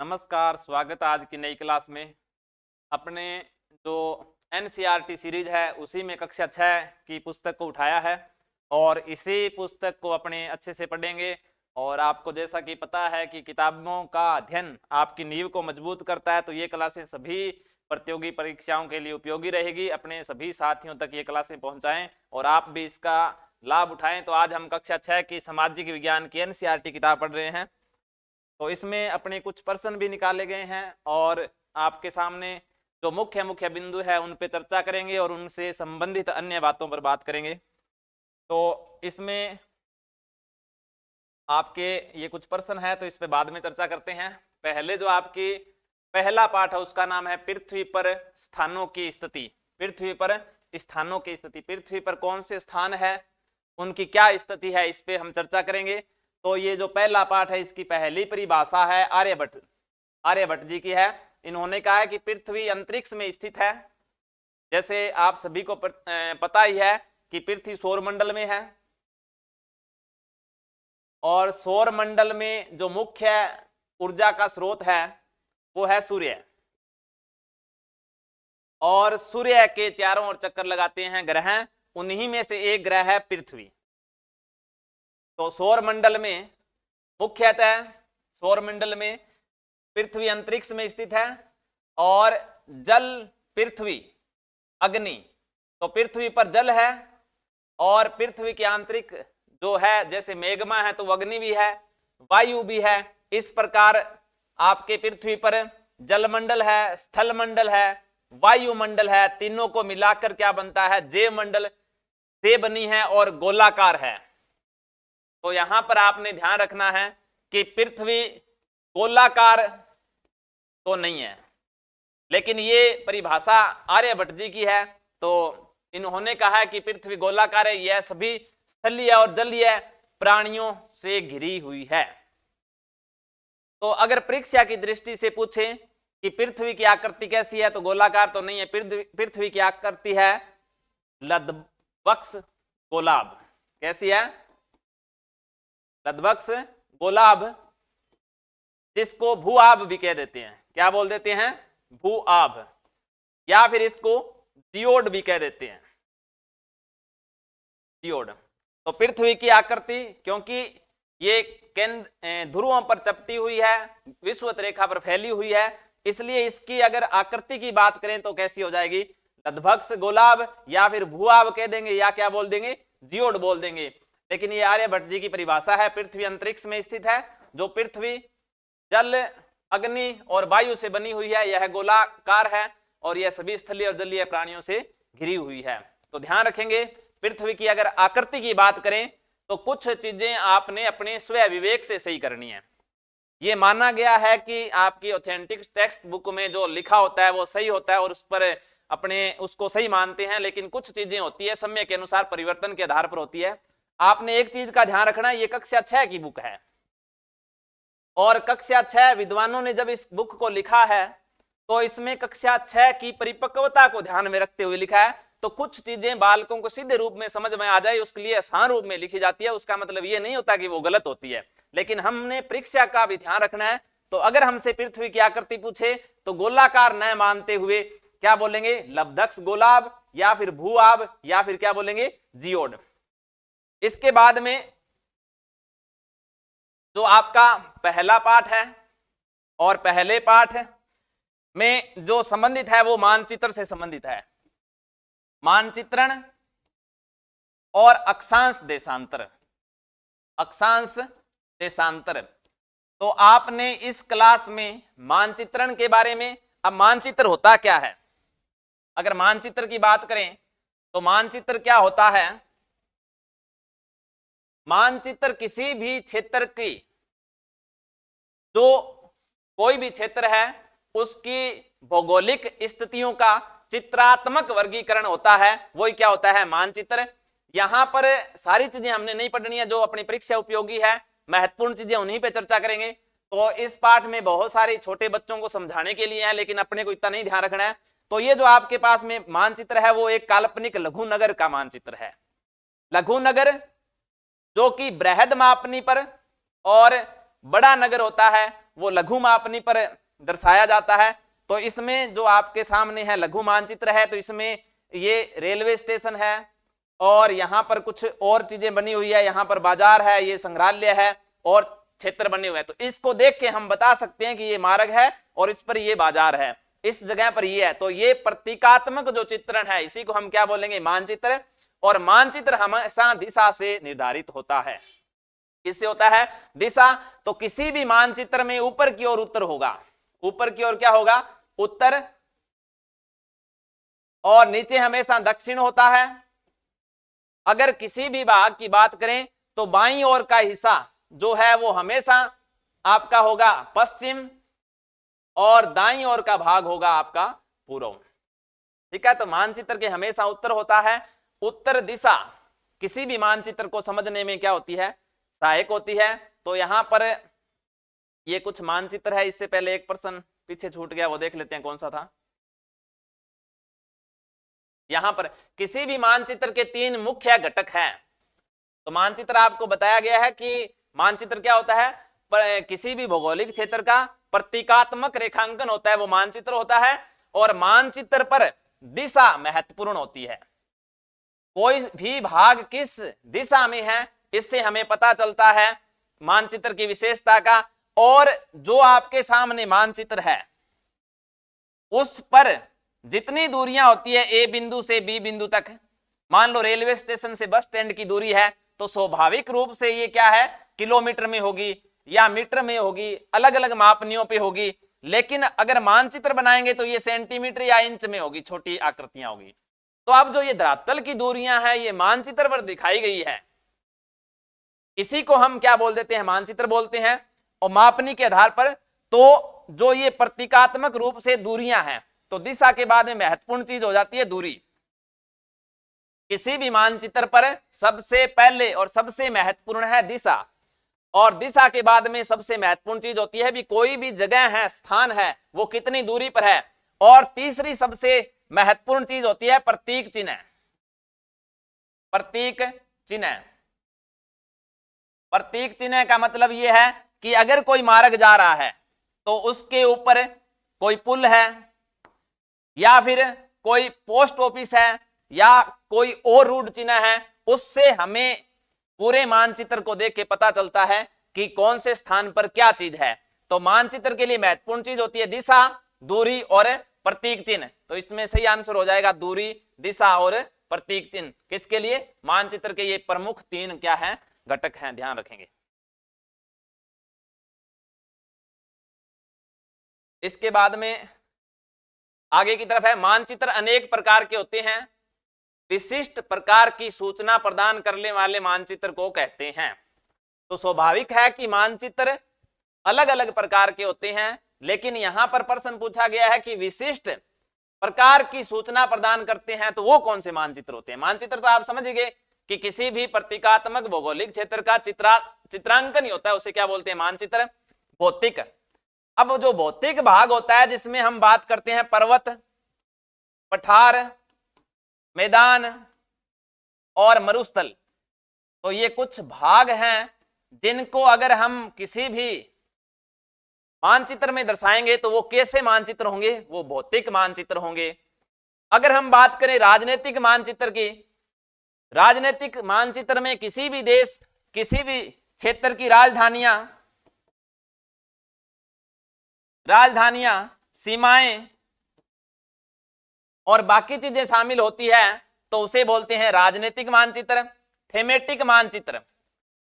नमस्कार, स्वागत है आज की नई क्लास में। अपने जो एनसीईआरटी सीरीज है उसी में कक्षा 6 की पुस्तक को उठाया है और इसी पुस्तक को अपने अच्छे से पढ़ेंगे। और आपको जैसा कि पता है कि किताबों का अध्ययन आपकी नींव को मजबूत करता है, तो ये क्लासें सभी प्रतियोगी परीक्षाओं के लिए उपयोगी रहेगी। अपने सभी साथियों तक ये क्लासें पहुंचाएं और आप भी इसका लाभ उठाएं। तो आज हम कक्षा 6 की सामाजिक विज्ञान की एनसीईआरटी किताब पढ़ रहे हैं। तो इसमें अपने कुछ प्रश्न भी निकाले गए हैं और आपके सामने जो मुख्य मुख्य बिंदु है उन पे चर्चा करेंगे और उनसे संबंधित अन्य बातों पर बात करेंगे। तो इसमें आपके ये कुछ प्रश्न है, तो इस पे बाद में चर्चा करते हैं। पहले जो आपकी पहला पाठ है उसका नाम है पृथ्वी पर स्थानों की स्थिति। पृथ्वी पर स्थानों की स्थिति, पृथ्वी पर कौन से स्थान है, उनकी क्या स्थिति है, इस पे हम चर्चा करेंगे। तो ये जो पहला पाठ है इसकी पहली परिभाषा है आर्यभट्ट जी की है। इन्होंने कहा है कि पृथ्वी अंतरिक्ष में स्थित है। जैसे आप सभी को पता ही है कि पृथ्वी सौरमंडल में है और सौरमंडल में जो मुख्य ऊर्जा का स्रोत है वो है सूर्य, और सूर्य के चारों ओर चक्कर लगाते हैं ग्रह, उन्हीं में से एक ग्रह है पृथ्वी। तो सौरमंडल में मुख्यतः सौरमंडल में पृथ्वी अंतरिक्ष में स्थित है और जल, पृथ्वी, अग्नि। तो पृथ्वी पर जल है और पृथ्वी के आंतरिक जो है, जैसे मेघमा है तो अग्नि भी है, वायु भी है। इस प्रकार आपके पृथ्वी पर जलमंडल है, स्थल मंडल है, वायुमंडल है, तीनों को मिलाकर क्या बनता है, जैव मंडल से बनी है और गोलाकार है। तो यहां पर आपने ध्यान रखना है कि पृथ्वी गोलाकार तो नहीं है, लेकिन ये परिभाषा आर्यभट्ट जी की है। तो इन्होंने कहा है कि पृथ्वी गोलाकार है, यह सभी स्थलीय और जलीय प्राणियों से घिरी हुई है। तो अगर परीक्षा की दृष्टि से पूछें कि पृथ्वी की आकृति कैसी है, तो गोलाकार तो नहीं है। पृथ्वी की आकृति है लद्वक्ष गोलाभ। कैसी है? लद्वक्ष गोलाभ, जिसको भू आभ भी कह देते हैं। क्या बोल देते हैं? भू आभ, या फिर इसको जियोड भी कह देते हैं, जियोड। तो पृथ्वी की आकृति, क्योंकि ये केंद्र ध्रुवों पर चपटी हुई है, विषुवत रेखा पर फैली हुई है, इसलिए इसकी अगर आकृति की बात करें तो कैसी हो जाएगी? लद्वक्ष गोलाभ, या फिर भूआभ कह देंगे, या क्या बोल देंगे? जियोड बोल देंगे। लेकिन ये आर्यभट्ट जी की परिभाषा है। पृथ्वी अंतरिक्ष में स्थित है। जो पृथ्वी जल, अग्नि और वायु से बनी हुई है, यह गोलाकार है और यह सभी स्थलीय और जलीय प्राणियों से घिरी हुई है। तो ध्यान रखेंगे, पृथ्वी की अगर आकृति की बात करें तो कुछ चीजें आपने अपने स्वयं विवेक से सही करनी है। ये माना गया है कि आपकी ऑथेंटिक टेक्स्ट बुक में जो लिखा होता है वो सही होता है और उस पर अपने उसको सही मानते हैं, लेकिन कुछ चीजें होती है समय के अनुसार परिवर्तन के आधार पर होती है। आपने एक चीज का ध्यान रखना है, ये कक्षा 6 की बुक है और कक्षा 6 विद्वानों ने जब इस बुक को लिखा है तो इसमें कक्षा 6 की परिपक्वता को ध्यान में रखते हुए लिखा है। तो कुछ चीजें बालकों को सीधे रूप में समझ में आ जाए उसके लिए आसान रूप में लिखी जाती है। उसका मतलब ये नहीं होता कि वो गलत होती है, लेकिन हमने परीक्षा का भी ध्यान रखना है। तो अगर हमसे पृथ्वी की आकृति पूछे तो गोलाकार न मानते हुए क्या बोलेंगे? लद्वक्ष गोलाभ, या फिर भूआभ, या फिर क्या बोलेंगे? जियोड। इसके बाद में जो आपका पहला पाठ है और पहले पाठ में जो संबंधित है वो मानचित्र से संबंधित है। मानचित्रण और अक्षांश देशांतर, अक्षांश देशांतर। तो आपने इस क्लास में मानचित्रण के बारे में, अब मानचित्र होता क्या है, अगर मानचित्र की बात करें तो मानचित्र क्या होता है? मानचित्र किसी भी क्षेत्र की, जो कोई भी क्षेत्र है उसकी भौगोलिक स्थितियों का चित्रात्मक वर्गीकरण होता है, वही क्या होता है? मानचित्र। यहां पर सारी चीजें हमने नहीं पढ़नी है जो अपनी परीक्षा उपयोगी है, महत्वपूर्ण चीजें उन्हीं पे चर्चा करेंगे। तो इस पाठ में बहुत सारे छोटे बच्चों को समझाने के लिए है, लेकिन अपने को इतना नहीं ध्यान रखना है। तो ये जो आपके पास में मानचित्र है वो एक काल्पनिक लघु नगर का मानचित्र है। लघु नगर जो कि बृहद मापनी पर और बड़ा नगर होता है वो लघु मापनी पर दर्शाया जाता है। तो इसमें जो आपके सामने है लघु मानचित्र है, तो इसमें ये रेलवे स्टेशन है और यहाँ पर कुछ और चीजें बनी हुई है, यहाँ पर बाजार है, ये संग्रहालय है और क्षेत्र बने हुए हैं। तो इसको देख के हम बता सकते हैं कि ये मार्ग है और इस पर ये बाजार है, इस जगह पर ये है। तो ये प्रतीकात्मक जो चित्रण है इसी को हम क्या बोलेंगे, मानचित्र। और मानचित्र हमेशा दिशा से निर्धारित होता है। किससे होता है, दिशा। तो किसी भी मानचित्र में ऊपर की ओर उत्तर होगा, ऊपर की ओर क्या होगा, उत्तर, और नीचे हमेशा दक्षिण होता है। अगर किसी भी भाग की बात करें तो बाईं ओर का हिस्सा जो है वो हमेशा आपका होगा पश्चिम और दाईं ओर का भाग होगा आपका पूर्व। ठीक है, तो मानचित्र के हमेशा उत्तर होता है। उत्तर दिशा किसी भी मानचित्र को समझने में क्या होती है, सहायक होती है। तो यहां पर ये कुछ मानचित्र है, इससे पहले एक प्रश्न पीछे छूट गया, वो देख लेते हैं कौन सा था। यहां पर किसी भी मानचित्र के 3 मुख्य घटक हैं। तो मानचित्र आपको बताया गया है कि मानचित्र क्या होता है, किसी भी भौगोलिक क्षेत्र का प्रतीकात्मक रेखांकन होता है, वो मानचित्र होता है। और मानचित्र पर दिशा महत्वपूर्ण होती है। कोई भी भाग किस दिशा में है इससे हमें पता चलता है मानचित्र की विशेषता का। और जो आपके सामने मानचित्र है उस पर जितनी दूरियां होती है ए बिंदु से बी बिंदु तक, मान लो रेलवे स्टेशन से बस स्टैंड की दूरी है, तो स्वाभाविक रूप से ये क्या है, किलोमीटर में होगी या मीटर में होगी, अलग अलग मापनियों पे होगी। लेकिन अगर मानचित्र बनाएंगे तो ये सेंटीमीटर या इंच में होगी, छोटी आकृतियां होगी। तो अब जो ये धरातल की दूरियां हैं ये मानचित्र पर दिखाई गई है, इसी को हम क्या बोल देते हैं, मानचित्र बोलते हैं। और मापनी के आधार पर तो जो ये प्रतीकात्मक रूप से दूरियां हैं, तो दिशा के बाद में महत्वपूर्ण चीज हो जाती है दूरी। किसी भी मानचित्र पर सबसे पहले और सबसे महत्वपूर्ण है दिशा, और दिशा के बाद में सबसे महत्वपूर्ण चीज होती है भी कोई भी जगह है, स्थान है, वो कितनी दूरी पर है। और तीसरी सबसे महत्वपूर्ण चीज होती है प्रतीक चिन्ह। प्रतीक चिन्ह, प्रतीक चिन्ह का मतलब यह है कि अगर कोई मार्ग जा रहा है तो उसके ऊपर कोई पुल है या फिर कोई पोस्ट ऑफिस है या कोई और रूट चिन्ह है, उससे हमें पूरे मानचित्र को देख के पता चलता है कि कौन से स्थान पर क्या चीज है। तो मानचित्र के लिए महत्वपूर्ण चीज होती है दिशा, दूरी और प्रतीक चिन्ह। तो इसमें सही आंसर हो जाएगा दूरी, दिशा और प्रतीक चिन्ह। किसके लिए, मानचित्र के ये प्रमुख 3 क्या है, घटक हैं, ध्यान रखेंगे। इसके बाद में आगे की तरफ है, मानचित्र अनेक प्रकार के होते हैं, विशिष्ट प्रकार की सूचना प्रदान करने वाले मानचित्र को कहते हैं। तो स्वाभाविक है कि मानचित्र अलग अलग प्रकार के होते हैं, लेकिन यहां पर प्रश्न पूछा गया है कि विशिष्ट प्रकार की सूचना प्रदान करते हैं, तो वो कौन से मानचित्र होते हैं। मानचित्र तो आप समझ गए कि किसी भी प्रतीकात्मक भौगोलिक क्षेत्र का चित्रांकन ही होता है, उसे क्या बोलते हैं, मानचित्र। भौतिक, अब जो भौतिक भाग होता है जिसमें हम बात करते हैं पर्वत, पठार, मैदान और मरुस्थल, तो ये कुछ भाग हैं जिनको अगर हम किसी भी मानचित्र में दर्शाएंगे तो वो कैसे मानचित्र होंगे, वो भौतिक मानचित्र होंगे। अगर हम बात करें राजनीतिक मानचित्र की, राजनीतिक मानचित्र में किसी भी देश, किसी भी क्षेत्र की राजधानियां, सीमाएं और बाकी चीजें शामिल होती है, तो उसे बोलते हैं राजनीतिक मानचित्र। थेमेटिक मानचित्र,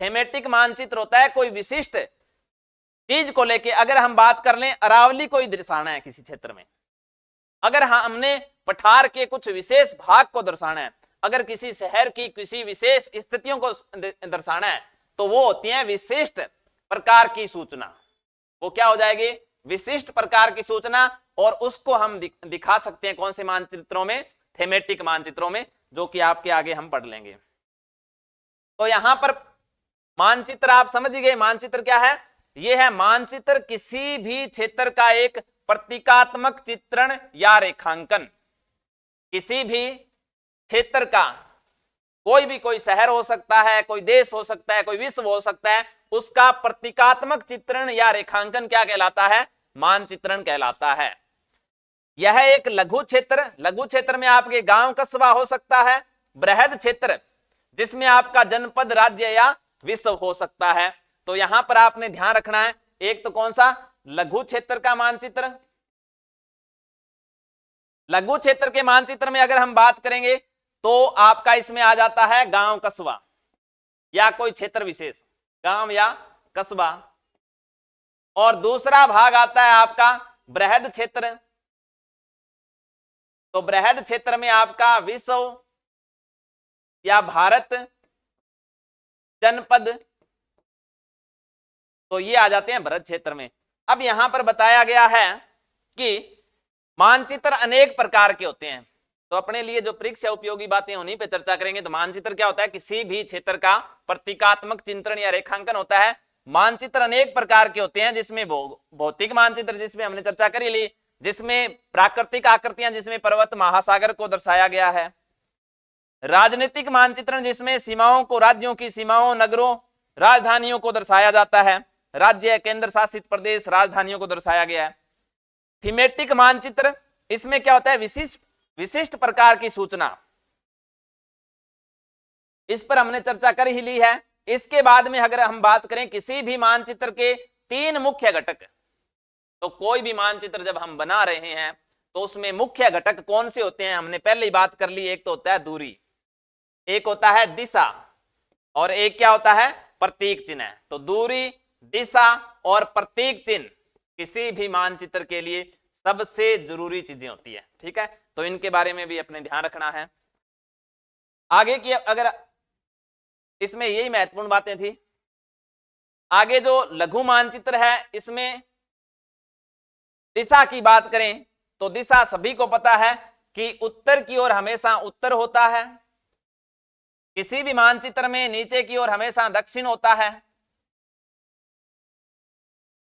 थेमेटिक मानचित्र होता है कोई विशिष्ट चीज को लेके, अगर हम बात कर लें अरावली कोई दर्शाना है किसी क्षेत्र में, अगर हमने पठार के कुछ विशेष भाग को दर्शाना है, अगर किसी शहर की किसी विशेष स्थितियों को दर्शाना है, तो वो होती है विशिष्ट प्रकार की सूचना। वो क्या हो जाएगी, विशिष्ट प्रकार की सूचना। और उसको हम दिखा सकते हैं कौन से मानचित्रों में, थेमेटिक मानचित्रों में, जो कि आपके आगे हम पढ़ लेंगे। तो यहां पर मानचित्र आप समझ गए, मानचित्र क्या है, यह है मानचित्र किसी भी क्षेत्र का एक प्रतीकात्मक चित्रण या रेखांकन। किसी भी क्षेत्र का कोई शहर हो सकता है, कोई देश हो सकता है, कोई विश्व हो सकता है, उसका प्रतीकात्मक चित्रण या रेखांकन क्या कहलाता है? मानचित्रण कहलाता है। यह एक लघु क्षेत्र में आपके गांव कस्बा हो सकता है, बृहद क्षेत्र जिसमें आपका जनपद, राज्य या विश्व हो सकता है। तो यहां पर आपने ध्यान रखना है, एक तो कौन सा? लघु क्षेत्र का मानचित्र। लघु क्षेत्र के मानचित्र में अगर हम बात करेंगे तो आपका इसमें आ जाता है गांव कस्बा या कोई क्षेत्र विशेष, गांव या कस्बा। और दूसरा भाग आता है आपका बृहद क्षेत्र। तो बृहद क्षेत्र में आपका विश्व या भारत, जनपद, तो ये आ जाते हैं बृहद क्षेत्र में। अब यहां पर बताया गया है कि मानचित्र अनेक प्रकार के होते हैं, तो अपने लिए जो परीक्षा उपयोगी बातें उन्हीं पे चर्चा करेंगे। तो मानचित्र क्या होता है? किसी भी क्षेत्र का प्रतीकात्मक चित्रण या रेखांकन होता है। मानचित्र अनेक प्रकार के होते हैं, जिसमें भौतिक मानचित्र जिसमें हमने चर्चा करी ली, जिसमें प्राकृतिक आकृतियां, जिसमें पर्वत, महासागर को दर्शाया गया है। राजनीतिक मानचित्रण जिसमें सीमाओं को, राज्यों की सीमाओं, नगरों, राजधानियों को दर्शाया जाता है। राज्य, केंद्र शासित प्रदेश, राजधानियों को दर्शाया गया है। थीमेटिक मानचित्र, इसमें क्या होता है? विशिष्ट प्रकार की सूचना, इस पर हमने चर्चा कर ही ली है। इसके बाद में अगर हम बात करें किसी भी मानचित्र के 3 मुख्य घटक, तो कोई भी मानचित्र जब हम बना रहे हैं तो उसमें मुख्य घटक कौन से होते हैं? हमने पहले ही बात कर ली। एक तो होता है दूरी, एक होता है दिशा, और एक क्या होता है? प्रतीक चिन्ह। तो दूरी, दिशा और प्रतीक चिन्ह किसी भी मानचित्र के लिए सबसे जरूरी चीजें होती है। ठीक है, तो इनके बारे में भी अपने ध्यान रखना है। आगे की अगर इसमें यही महत्वपूर्ण बातें थी। आगे जो लघु मानचित्र है, इसमें दिशा की बात करें तो दिशा सभी को पता है कि उत्तर की ओर हमेशा उत्तर होता है। किसी भी मानचित्र में नीचे की ओर हमेशा दक्षिण होता है।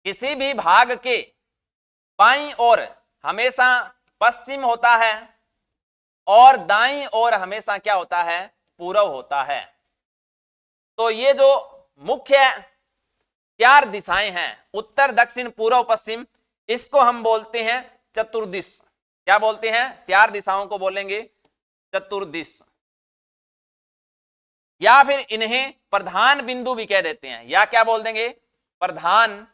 किसी भी भाग के बाईं ओर हमेशा पश्चिम होता है और दाईं ओर हमेशा क्या होता है? पूर्व होता है। तो ये जो मुख्य 4 दिशाएं हैं, उत्तर, दक्षिण, पूर्व, पश्चिम, इसको हम बोलते हैं चतुर्दिश। क्या बोलते हैं? 4 दिशाओं को बोलेंगे चतुर्दिश, या फिर इन्हें प्रधान बिंदु भी कह देते हैं। या क्या बोल देंगे? प्रधान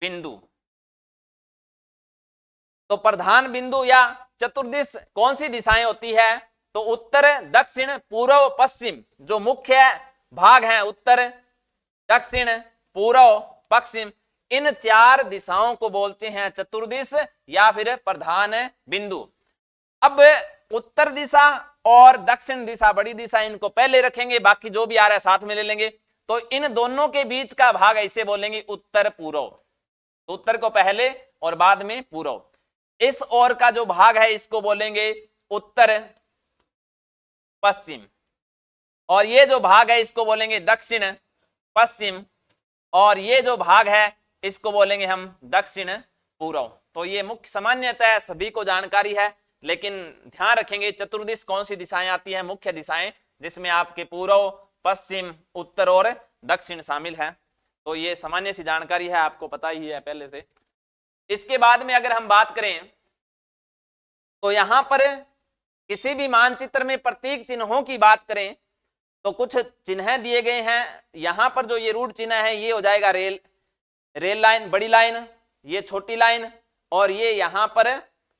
बिंदु। तो प्रधान बिंदु या चतुर्दिश कौन सी दिशाएं होती है? तो उत्तर, दक्षिण, पूर्व, पश्चिम, जो मुख्य भाग हैं, उत्तर, दक्षिण, पूर्व, पश्चिम, इन 4 दिशाओं को बोलते हैं चतुर्दिश या फिर प्रधान बिंदु। अब उत्तर दिशा और दक्षिण दिशा, बड़ी दिशा, इनको पहले रखेंगे, बाकी जो भी आ रहा है साथ में ले लेंगे। तो इन दोनों के बीच का भाग ऐसे बोलेंगे उत्तर पूर्व। तो उत्तर को पहले और बाद में पूर्व। इस ओर का जो भाग है इसको बोलेंगे उत्तर पश्चिम, और ये जो भाग है इसको बोलेंगे दक्षिण पश्चिम, और ये जो भाग है इसको बोलेंगे हम दक्षिण पूर्व। तो ये मुख्य सामान्यतः सभी को जानकारी है, लेकिन ध्यान रखेंगे चतुर्दिश कौन सी दिशाएं आती है? मुख्य दिशाएं, जिसमें आपके पूर्व, पश्चिम, उत्तर और दक्षिण शामिल है। तो ये सामान्य सी जानकारी है, आपको पता ही है पहले से। इसके बाद में अगर हम बात करें तो यहां पर किसी भी मानचित्र में प्रतीक चिन्हों की बात करें तो कुछ चिन्ह दिए गए हैं। यहां पर जो ये रूट चिन्ह है ये हो जाएगा रेल लाइन, बड़ी लाइन, ये छोटी लाइन, और ये यहां पर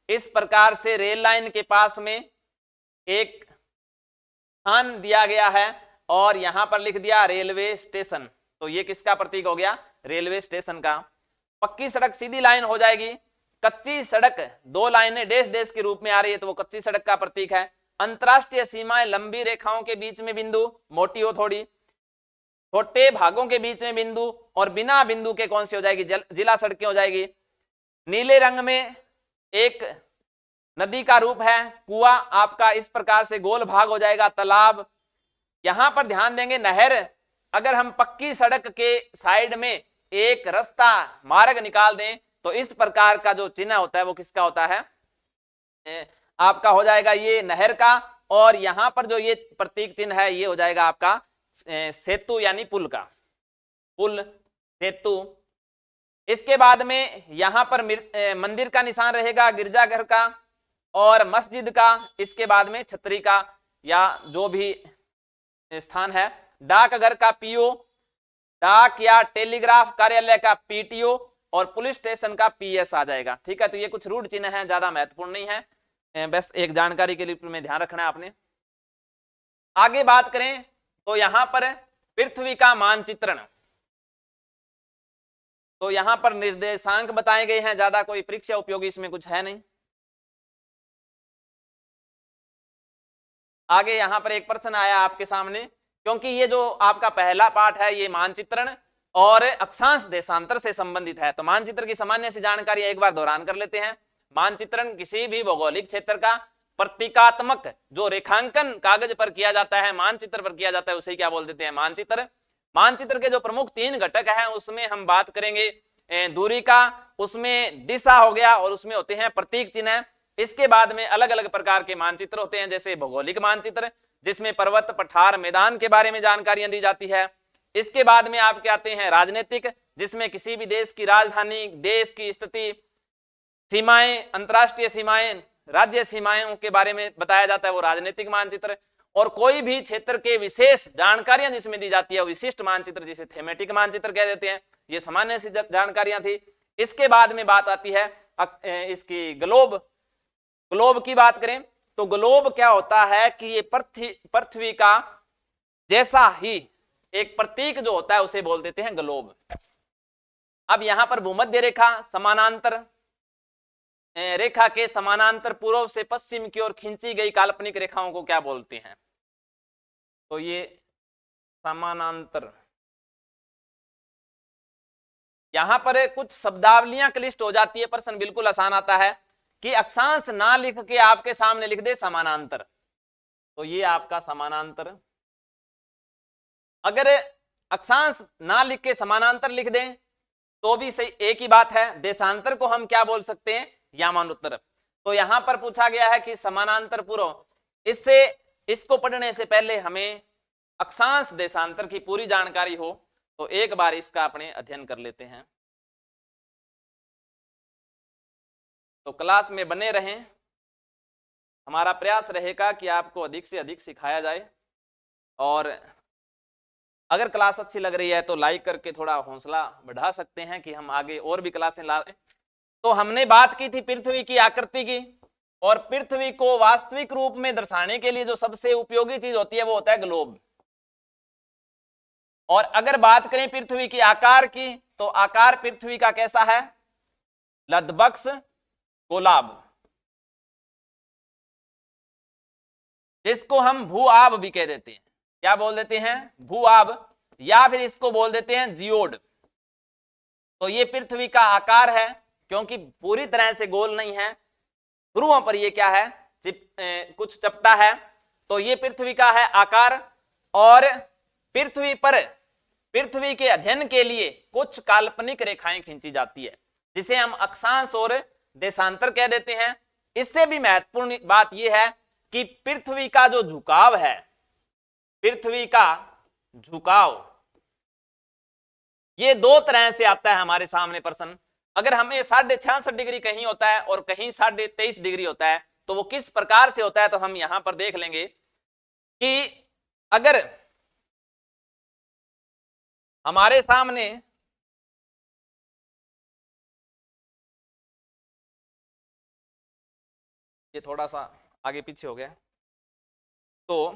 इस प्रकार से रेल लाइन के पास में एक स्थान दिया गया है और यहां पर लिख दिया रेलवे स्टेशन। तो ये किसका प्रतीक हो गया? रेलवे स्टेशन का। पक्की सड़क सीधी लाइन हो जाएगी। कच्ची सड़क 2 लाइनें डैश डैश के रूप में आ रही है तो वो कच्ची सड़क का प्रतीक है। अंतरराष्ट्रीय सीमाएं लंबी रेखाओं के बीच में बिंदु, मोटी हो थोड़ी, छोटे भागों के बीच में बिंदु, और बिना बिंदु के कौन सी हो जाएगी? जिला सड़कें हो जाएगी। नीले रंग में एक नदी का रूप है, कुआं आपका इस प्रकार से गोल भाग हो जाएगा, तालाब। यहां पर ध्यान देंगे नहर। अगर हम पक्की सड़क के साइड में एक रास्ता मार्ग निकाल दें तो इस प्रकार का जो चिन्ह होता है वो किसका होता है? आपका हो जाएगा ये नहर का, और यहां पर जो ये प्रतीक चिन्ह है ये हो जाएगा आपका सेतु यानी पुल का, पुल सेतु। इसके बाद में यहां पर मंदिर का निशान रहेगा, गिरजाघर का और मस्जिद का। इसके बाद में छतरी का या जो भी स्थान है, डाकघर का पीओ, डाक या टेलीग्राफ कार्यालय का पीटीओ और पुलिस स्टेशन का पीएस आ जाएगा। ठीक है, तो ये कुछ रूढ़ चिन्ह हैं, ज्यादा महत्वपूर्ण नहीं है, बस एक जानकारी के लिए में ध्यान रखना है आपने। आगे बात करें तो यहां पर पृथ्वी का मानचित्रण, तो यहां पर निर्देशांक बताए गए हैं, ज्यादा कोई परीक्षा उपयोगी इसमें कुछ है नहीं। आगे यहां पर एक प्रश्न आया आपके सामने, क्योंकि ये जो आपका पहला पाठ है ये मानचित्रण और अक्षांश देशांतर से संबंधित है, तो मानचित्र की सामान्य सी जानकारी एक बार दोहरान कर लेते हैं। मानचित्रण किसी भी भौगोलिक क्षेत्र का प्रतीकात्मक जो रेखांकन कागज पर किया जाता है, मानचित्र पर किया जाता है, उसे क्या बोल देते हैं? मानचित्र। मानचित्र के जो प्रमुख 3 घटक हैं उसमें हम बात करेंगे दूरी का, उसमें दिशा हो गया और उसमें होते हैं प्रतीक चिन्ह। इसके बाद में अलग अलग प्रकार के मानचित्र होते हैं, जैसे भौगोलिक मानचित्र जिसमें पर्वत, पठार, मैदान के बारे में जानकारियां दी जाती है। इसके बाद में आपके आते हैं राजनीतिक, जिसमें किसी भी देश की राजधानी, देश की स्थिति, सीमाएं, अंतरराष्ट्रीय सीमाएं, राज्य सीमाओं के बारे में बताया जाता है, वो राजनीतिक मानचित्र। और कोई भी क्षेत्र के विशेष जानकारियां जिसमें दी जाती है विशिष्ट मानचित्र, जिसे थीमेटिक मानचित्र कह देते हैं। ये सामान्य सी जानकारियां थी। इसके बाद में बात आती है इसकी ग्लोब। ग्लोब की बात करें तो ग्लोब क्या होता है कि ये पृथ्वी का जैसा ही एक प्रतीक जो होता है उसे बोल देते हैं ग्लोब। अब यहां पर भूमध्य रेखा समानांतर रेखा के समानांतर पूर्व से पश्चिम की ओर खींची गई काल्पनिक रेखाओं को क्या बोलते हैं? तो ये समानांतर। यहां पर कुछ शब्दावलियां क्लिष्ट हो जाती है, प्रश्न बिल्कुल आसान आता है कि अक्षांश ना लिख के आपके सामने लिख दे समानांतर, तो ये आपका समानांतर। अगर अक्षांश ना लिख के समानांतर लिख दें तो भी सही, एक ही बात है। देशांतर को हम क्या बोल सकते हैं? यामानोत्तर। तो यहां पर पूछा गया है कि समानांतर पूर्व, इससे इसको पढ़ने से पहले हमें अक्षांश देशांतर की पूरी जानकारी हो, तो एक बार इसका अपने अध्ययन कर लेते हैं। तो क्लास में बने रहें, हमारा प्रयास रहेगा कि आपको अधिक से अधिक सिखाया जाए। और अगर क्लास अच्छी लग रही है तो लाइक करके थोड़ा हौसला बढ़ा सकते हैं कि हम आगे और भी क्लासें लाएं। तो हमने बात की थी पृथ्वी की आकृति की, और पृथ्वी को वास्तविक रूप में दर्शाने के लिए जो सबसे उपयोगी चीज होती है वो होता है ग्लोब। और अगर बात करें पृथ्वी की आकार की, तो आकार पृथ्वी का कैसा है? लद्बक्स गोलाब, जिसको हम भू आब भी कह देते हैं। क्या बोल देते हैं? भू आब, या फिर इसको बोल देते हैं जियोड। तो ये पृथ्वी का आकार है, क्योंकि पूरी तरह से गोल नहीं है, ध्रुवों पर ये क्या है? कुछ चपटा है। तो ये पृथ्वी का है आकार। और पृथ्वी पर पृथ्वी के अध्ययन के लिए कुछ काल्पनिक रेखाएं खींची जाती है, जिसे हम अक्षांश और देशांतर कह देते हैं। इससे भी महत्वपूर्ण बात यह है कि पृथ्वी का जो झुकाव है, पृथ्वी का झुकाव, ये 2 तरह से आता है हमारे सामने प्रश्न। अगर हमें 66.5 डिग्री कहीं होता है और कहीं 23.5 डिग्री होता है, तो वो किस प्रकार से होता है? तो हम यहां पर देख लेंगे कि अगर हमारे सामने ये थोड़ा सा आगे पीछे हो गया, तो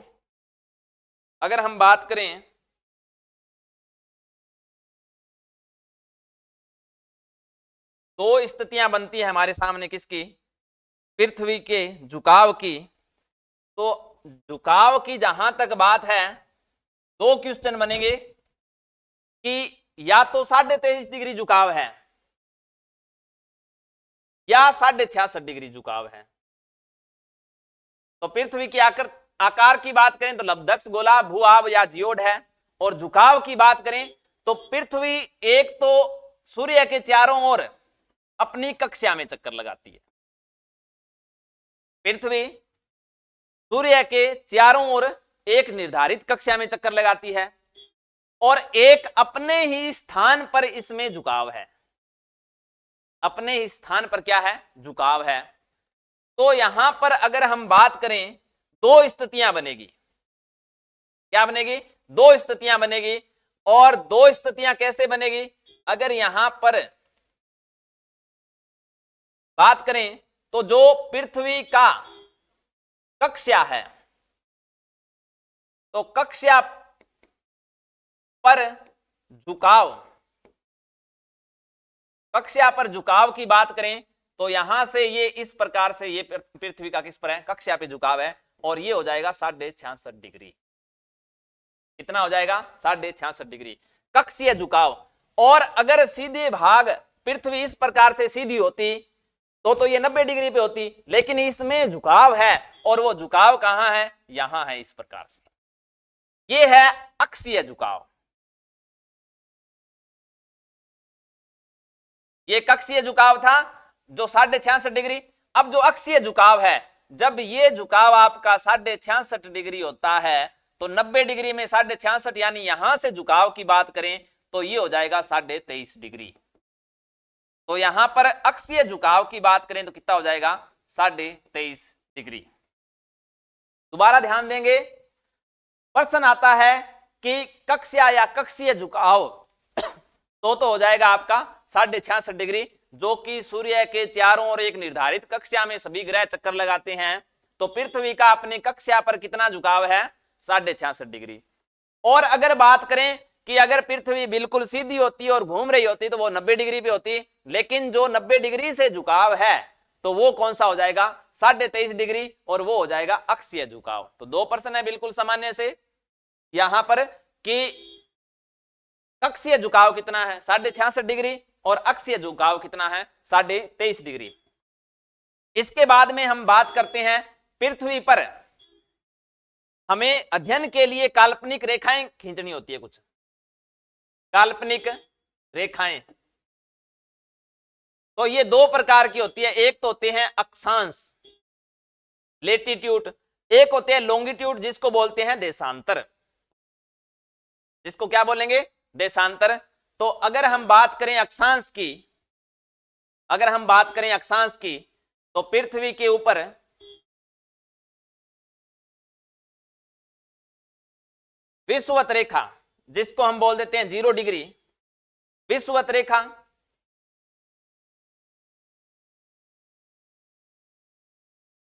अगर हम बात करें दो स्थितियां बनती है हमारे सामने किसकी? पृथ्वी के झुकाव की। तो झुकाव की जहां तक बात है, 2 क्वेश्चन बनेंगे कि या तो 23.5 डिग्री झुकाव है या 66.5 डिग्री झुकाव है। तो पृथ्वी की आकार की बात करें तो लब्धक्स गोला, भू आब या जियोड है। और झुकाव की बात करें तो पृथ्वी एक तो सूर्य के चारों ओर अपनी कक्षा में चक्कर लगाती है। पृथ्वी सूर्य के चारों ओर एक निर्धारित कक्षा में चक्कर लगाती है और एक अपने ही स्थान पर इसमें झुकाव है। अपने ही स्थान पर क्या है? झुकाव है। तो यहां पर अगर हम बात करें, दो स्थितियां बनेगी। क्या बनेगी? दो स्थितियां बनेगी। और दो स्थितियां कैसे बनेगी? अगर यहां पर बात करें तो जो पृथ्वी का कक्षा है, तो कक्षा पर झुकाव, कक्षा पर झुकाव की बात करें तो यहां से ये इस प्रकार से, ये पृथ्वी का किस पर है? कक्षा पे झुकाव है, और ये हो जाएगा 66.5 डिग्री। कितना हो जाएगा? 66.5 डिग्री कक्षीय झुकाव। और अगर सीधे भाग पृथ्वी इस प्रकार से सीधी होती तो ये 90 डिग्री पे होती, लेकिन इसमें झुकाव है, और वो झुकाव कहां है? यहां है, इस प्रकार से। ये है अक्षीय झुकाव। ये कक्षीय झुकाव था जो 66.5 डिग्री। अब जो अक्षीय झुकाव है, जब ये झुकाव आपका 66.5 डिग्री होता है तो 90 डिग्री में 66.5 यानी यहां से झुकाव की बात करें तो ये हो जाएगा 23.5 डिग्री। तो यहां पर अक्षीय झुकाव की बात करें तो कितना हो जाएगा? 23.5 डिग्री। दोबारा ध्यान देंगे, प्रश्न आता है कि कक्षा या कक्षीय झुकाव तो हो जाएगा आपका 66.5 डिग्री, जो कि सूर्य के चारों ओर एक निर्धारित कक्षा में सभी ग्रह चक्कर लगाते हैं। तो पृथ्वी का अपनी कक्षा पर कितना झुकाव है? 66.5 डिग्री। और अगर बात करें कि अगर पृथ्वी बिल्कुल सीधी होती और घूम रही होती तो वो 90 डिग्री पे होती, लेकिन जो 90 डिग्री से झुकाव है तो वो कौन सा हो जाएगा? 23.5 डिग्री, और वो हो जाएगा अक्षीय झुकाव। तो दो प्रश्न है बिल्कुल सामान्य से यहां पर कि कक्षीय झुकाव कितना है? 66.5 डिग्री, और अक्षीय झुकाव कितना है? 23.5 डिग्री। इसके बाद में हम बात करते हैं पृथ्वी पर हमें अध्ययन के लिए काल्पनिक रेखाएं खींचनी होती है। कुछ काल्पनिक रेखाएं तो ये दो प्रकार की होती है। एक तो होते हैं अक्षांश, लेटीट्यूड, एक होते हैं लॉन्गिट्यूड जिसको बोलते हैं देशांतर। जिसको क्या बोलेंगे? देशांतर। तो अगर हम बात करें अक्षांश की, अगर हम बात करें अक्षांश की तो पृथ्वी के ऊपर विषुवत रेखा, जिसको हम बोल देते हैं 0 डिग्री विषुवत रेखा,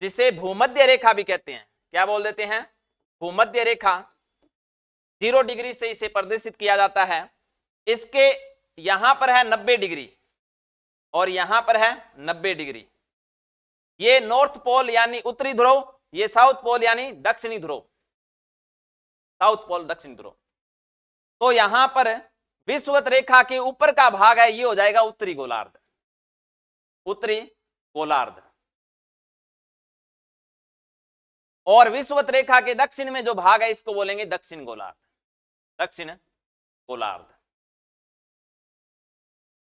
जिसे भूमध्य रेखा भी कहते हैं। क्या बोल देते हैं? भूमध्य रेखा। 0 डिग्री से इसे प्रदर्शित किया जाता है। इसके यहां पर है 90 डिग्री और यहां पर है 90 डिग्री। ये नॉर्थ पोल यानी उत्तरी ध्रुव, ये साउथ पोल यानी दक्षिणी ध्रुव, साउथ पोल दक्षिणी ध्रुव। तो यहां पर विषुवत रेखा के ऊपर का भाग है, ये हो जाएगा उत्तरी गोलार्ध, उत्तरी गोलार्ध। और विषुवत रेखा के दक्षिण में जो भाग है इसको बोलेंगे दक्षिण गोलार्ध, दक्षिण गोलार्ध।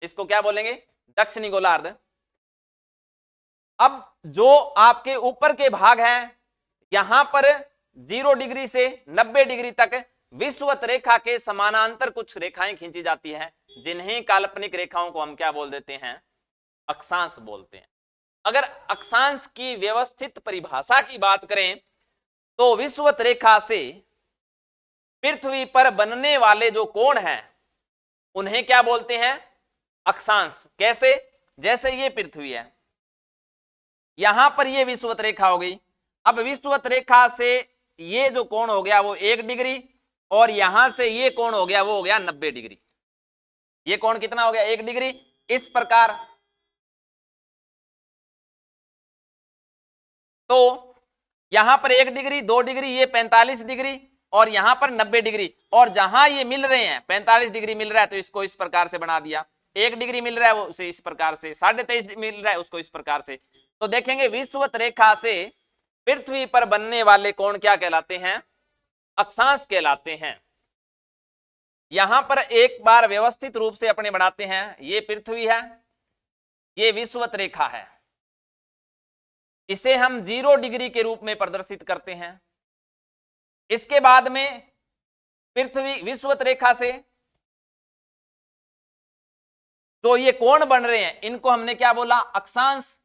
इसको क्या बोलेंगे? दक्षिणी गोलार्ध। अब जो आपके ऊपर के भाग हैं, यहां पर 0 डिग्री से 90 डिग्री तक विषुवत रेखा के समानांतर कुछ रेखाएं खींची जाती हैं, जिन्हें काल्पनिक रेखाओं को हम क्या बोल देते हैं? अक्षांश बोलते हैं। अगर अक्षांश की व्यवस्थित परिभाषा की बात करें तो विषुवत रेखा से पृथ्वी पर बनने वाले जो कोण हैं उन्हें क्या बोलते हैं? अक्षांश। कैसे? जैसे ये पृथ्वी है, यहां पर ये विषुवत रेखा हो गई। अब विषुवत रेखा से ये जो कोण हो गया वो 1 डिग्री, और यहां से ये कोण हो गया वो हो गया 90 डिग्री। ये कोण कितना हो गया? 1 डिग्री। इस प्रकार तो यहां पर 1 डिग्री, 2 डिग्री, ये 45 डिग्री, और यहां पर 90 डिग्री। और जहां ये मिल रहे हैं 45 डिग्री मिल रहा है तो इसको इस प्रकार से बना दिया। 1 डिग्री मिल रहा है वो उसे इस प्रकार से, 23.5 मिल रहा है उसको इस प्रकार से। तो देखेंगे विषुवत रेखा से पृथ्वी पर बनने वाले कोण क्या कहलाते हैं? अक्षांश कहलाते हैं। यहां पर एक बार व्यवस्थित रूप से अपने बनाते हैं। ये पृथ्वी है, ये विषुवत रेखा है, इसे हम 0 डिग्री के रूप में प्रदर्शित करते हैं। इसके बाद में पृथ्वी विषुवत रेखा से तो ये कोण बन रहे हैं, इनको हमने क्या बोला, अक्षांश।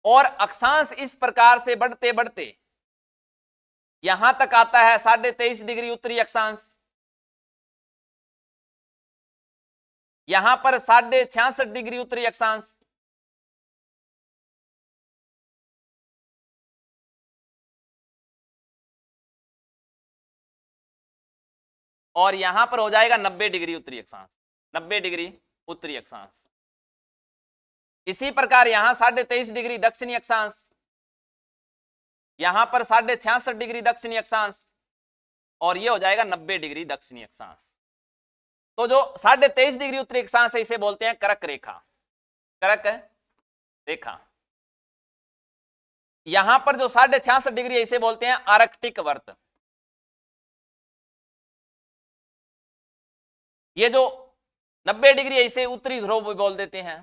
और अक्षांश इस प्रकार से बढ़ते बढ़ते यहां तक आता है 23.5 डिग्री उत्तरी अक्षांश, यहां पर 66.5 डिग्री उत्तरी अक्षांश, और यहां पर हो जाएगा 90 डिग्री उत्तरी अक्षांश, 90 डिग्री उत्तरी अक्षांश। इसी प्रकार यहां 23.5 डिग्री दक्षिणी अक्षांश, यहां पर 66.5 डिग्री दक्षिणी अक्षांश, और ये हो जाएगा 90 डिग्री दक्षिणी अक्षांश। तो जो 23.5 डिग्री उत्तरी अक्षांश है इसे बोलते हैं कर्क रेखा, कर्क रेखा। यहां पर जो 66.5 डिग्री है इसे बोलते हैं आर्कटिक वर्त। ये जो 90 डिग्री है इसे उत्तरी ध्रुव बोल देते हैं।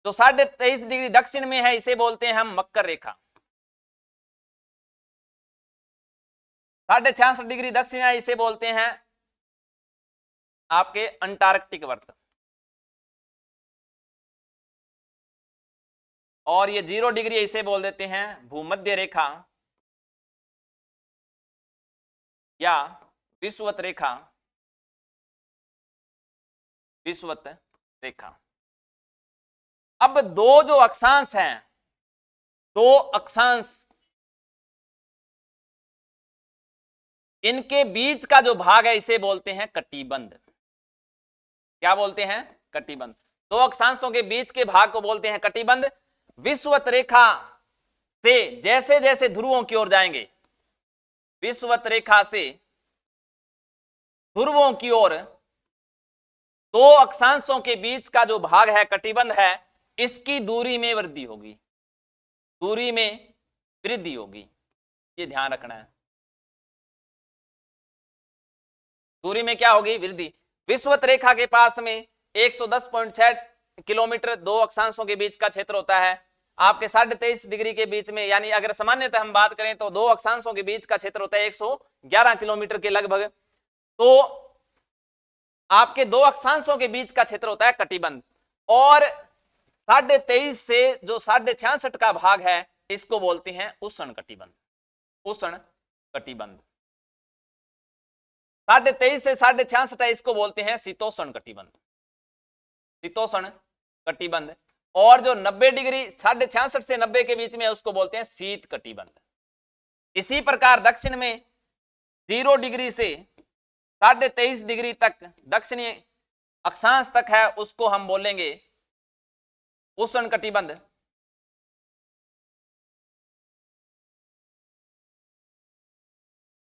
जो 23.5 डिग्री दक्षिण में है इसे बोलते हैं हम मकर रेखा। 66.5 डिग्री दक्षिण है इसे बोलते हैं आपके अंटार्कटिक वर्त। और ये 0 डिग्री है इसे बोल देते हैं भूमध्य रेखा या विषुवत रेखा, विषुवत रेखा। अब दो जो अक्षांश हैं, दो अक्षांश, इनके बीच का जो भाग है इसे बोलते हैं कटिबंध। क्या बोलते हैं, कटिबंध। दो अक्षांशों के बीच के भाग को बोलते हैं कटिबंध। विषुवत रेखा से जैसे जैसे ध्रुवों की ओर जाएंगे, विषुवत रेखा से ध्रुवों की ओर दो अक्षांशों के बीच का जो भाग है कटिबंध है, इसकी दूरी में वृद्धि होगी, दूरी में वृद्धि होगी, ये ध्यान रखना है। दूरी में क्या होगी, वृद्धि। विषुवत रेखा के पास में 110.6 किलोमीटर दो अक्षांशों के बीच का क्षेत्र होता है। आपके 23.5 डिग्री के बीच में, यानी अगर सामान्यतः हम बात करें तो दो अक्षांशों के बीच का क्षेत्र होता है 111 किलोमीटर के लगभग। तो आपके दो अक्षांशों के बीच का क्षेत्र होता है कटिबंध। और 23.5 से जो 66.5 का भाग है इसको बोलते हैं उष्ण कटिबंध, उष्ण कटिबंध। 23.5 से 66.5 है इसको बोलते हैं शीतोष्ण कटिबंध, शीतोष्ण कटिबंध। और जो 90 डिग्री 66.5 से 90 के बीच में है उसको बोलते हैं शीत कटिबंध। इसी प्रकार दक्षिण में 0 डिग्री से 23.5 डिग्री तक दक्षिणी अक्षांश तक है, उसको हम बोलेंगे उष्ण कटिबंध।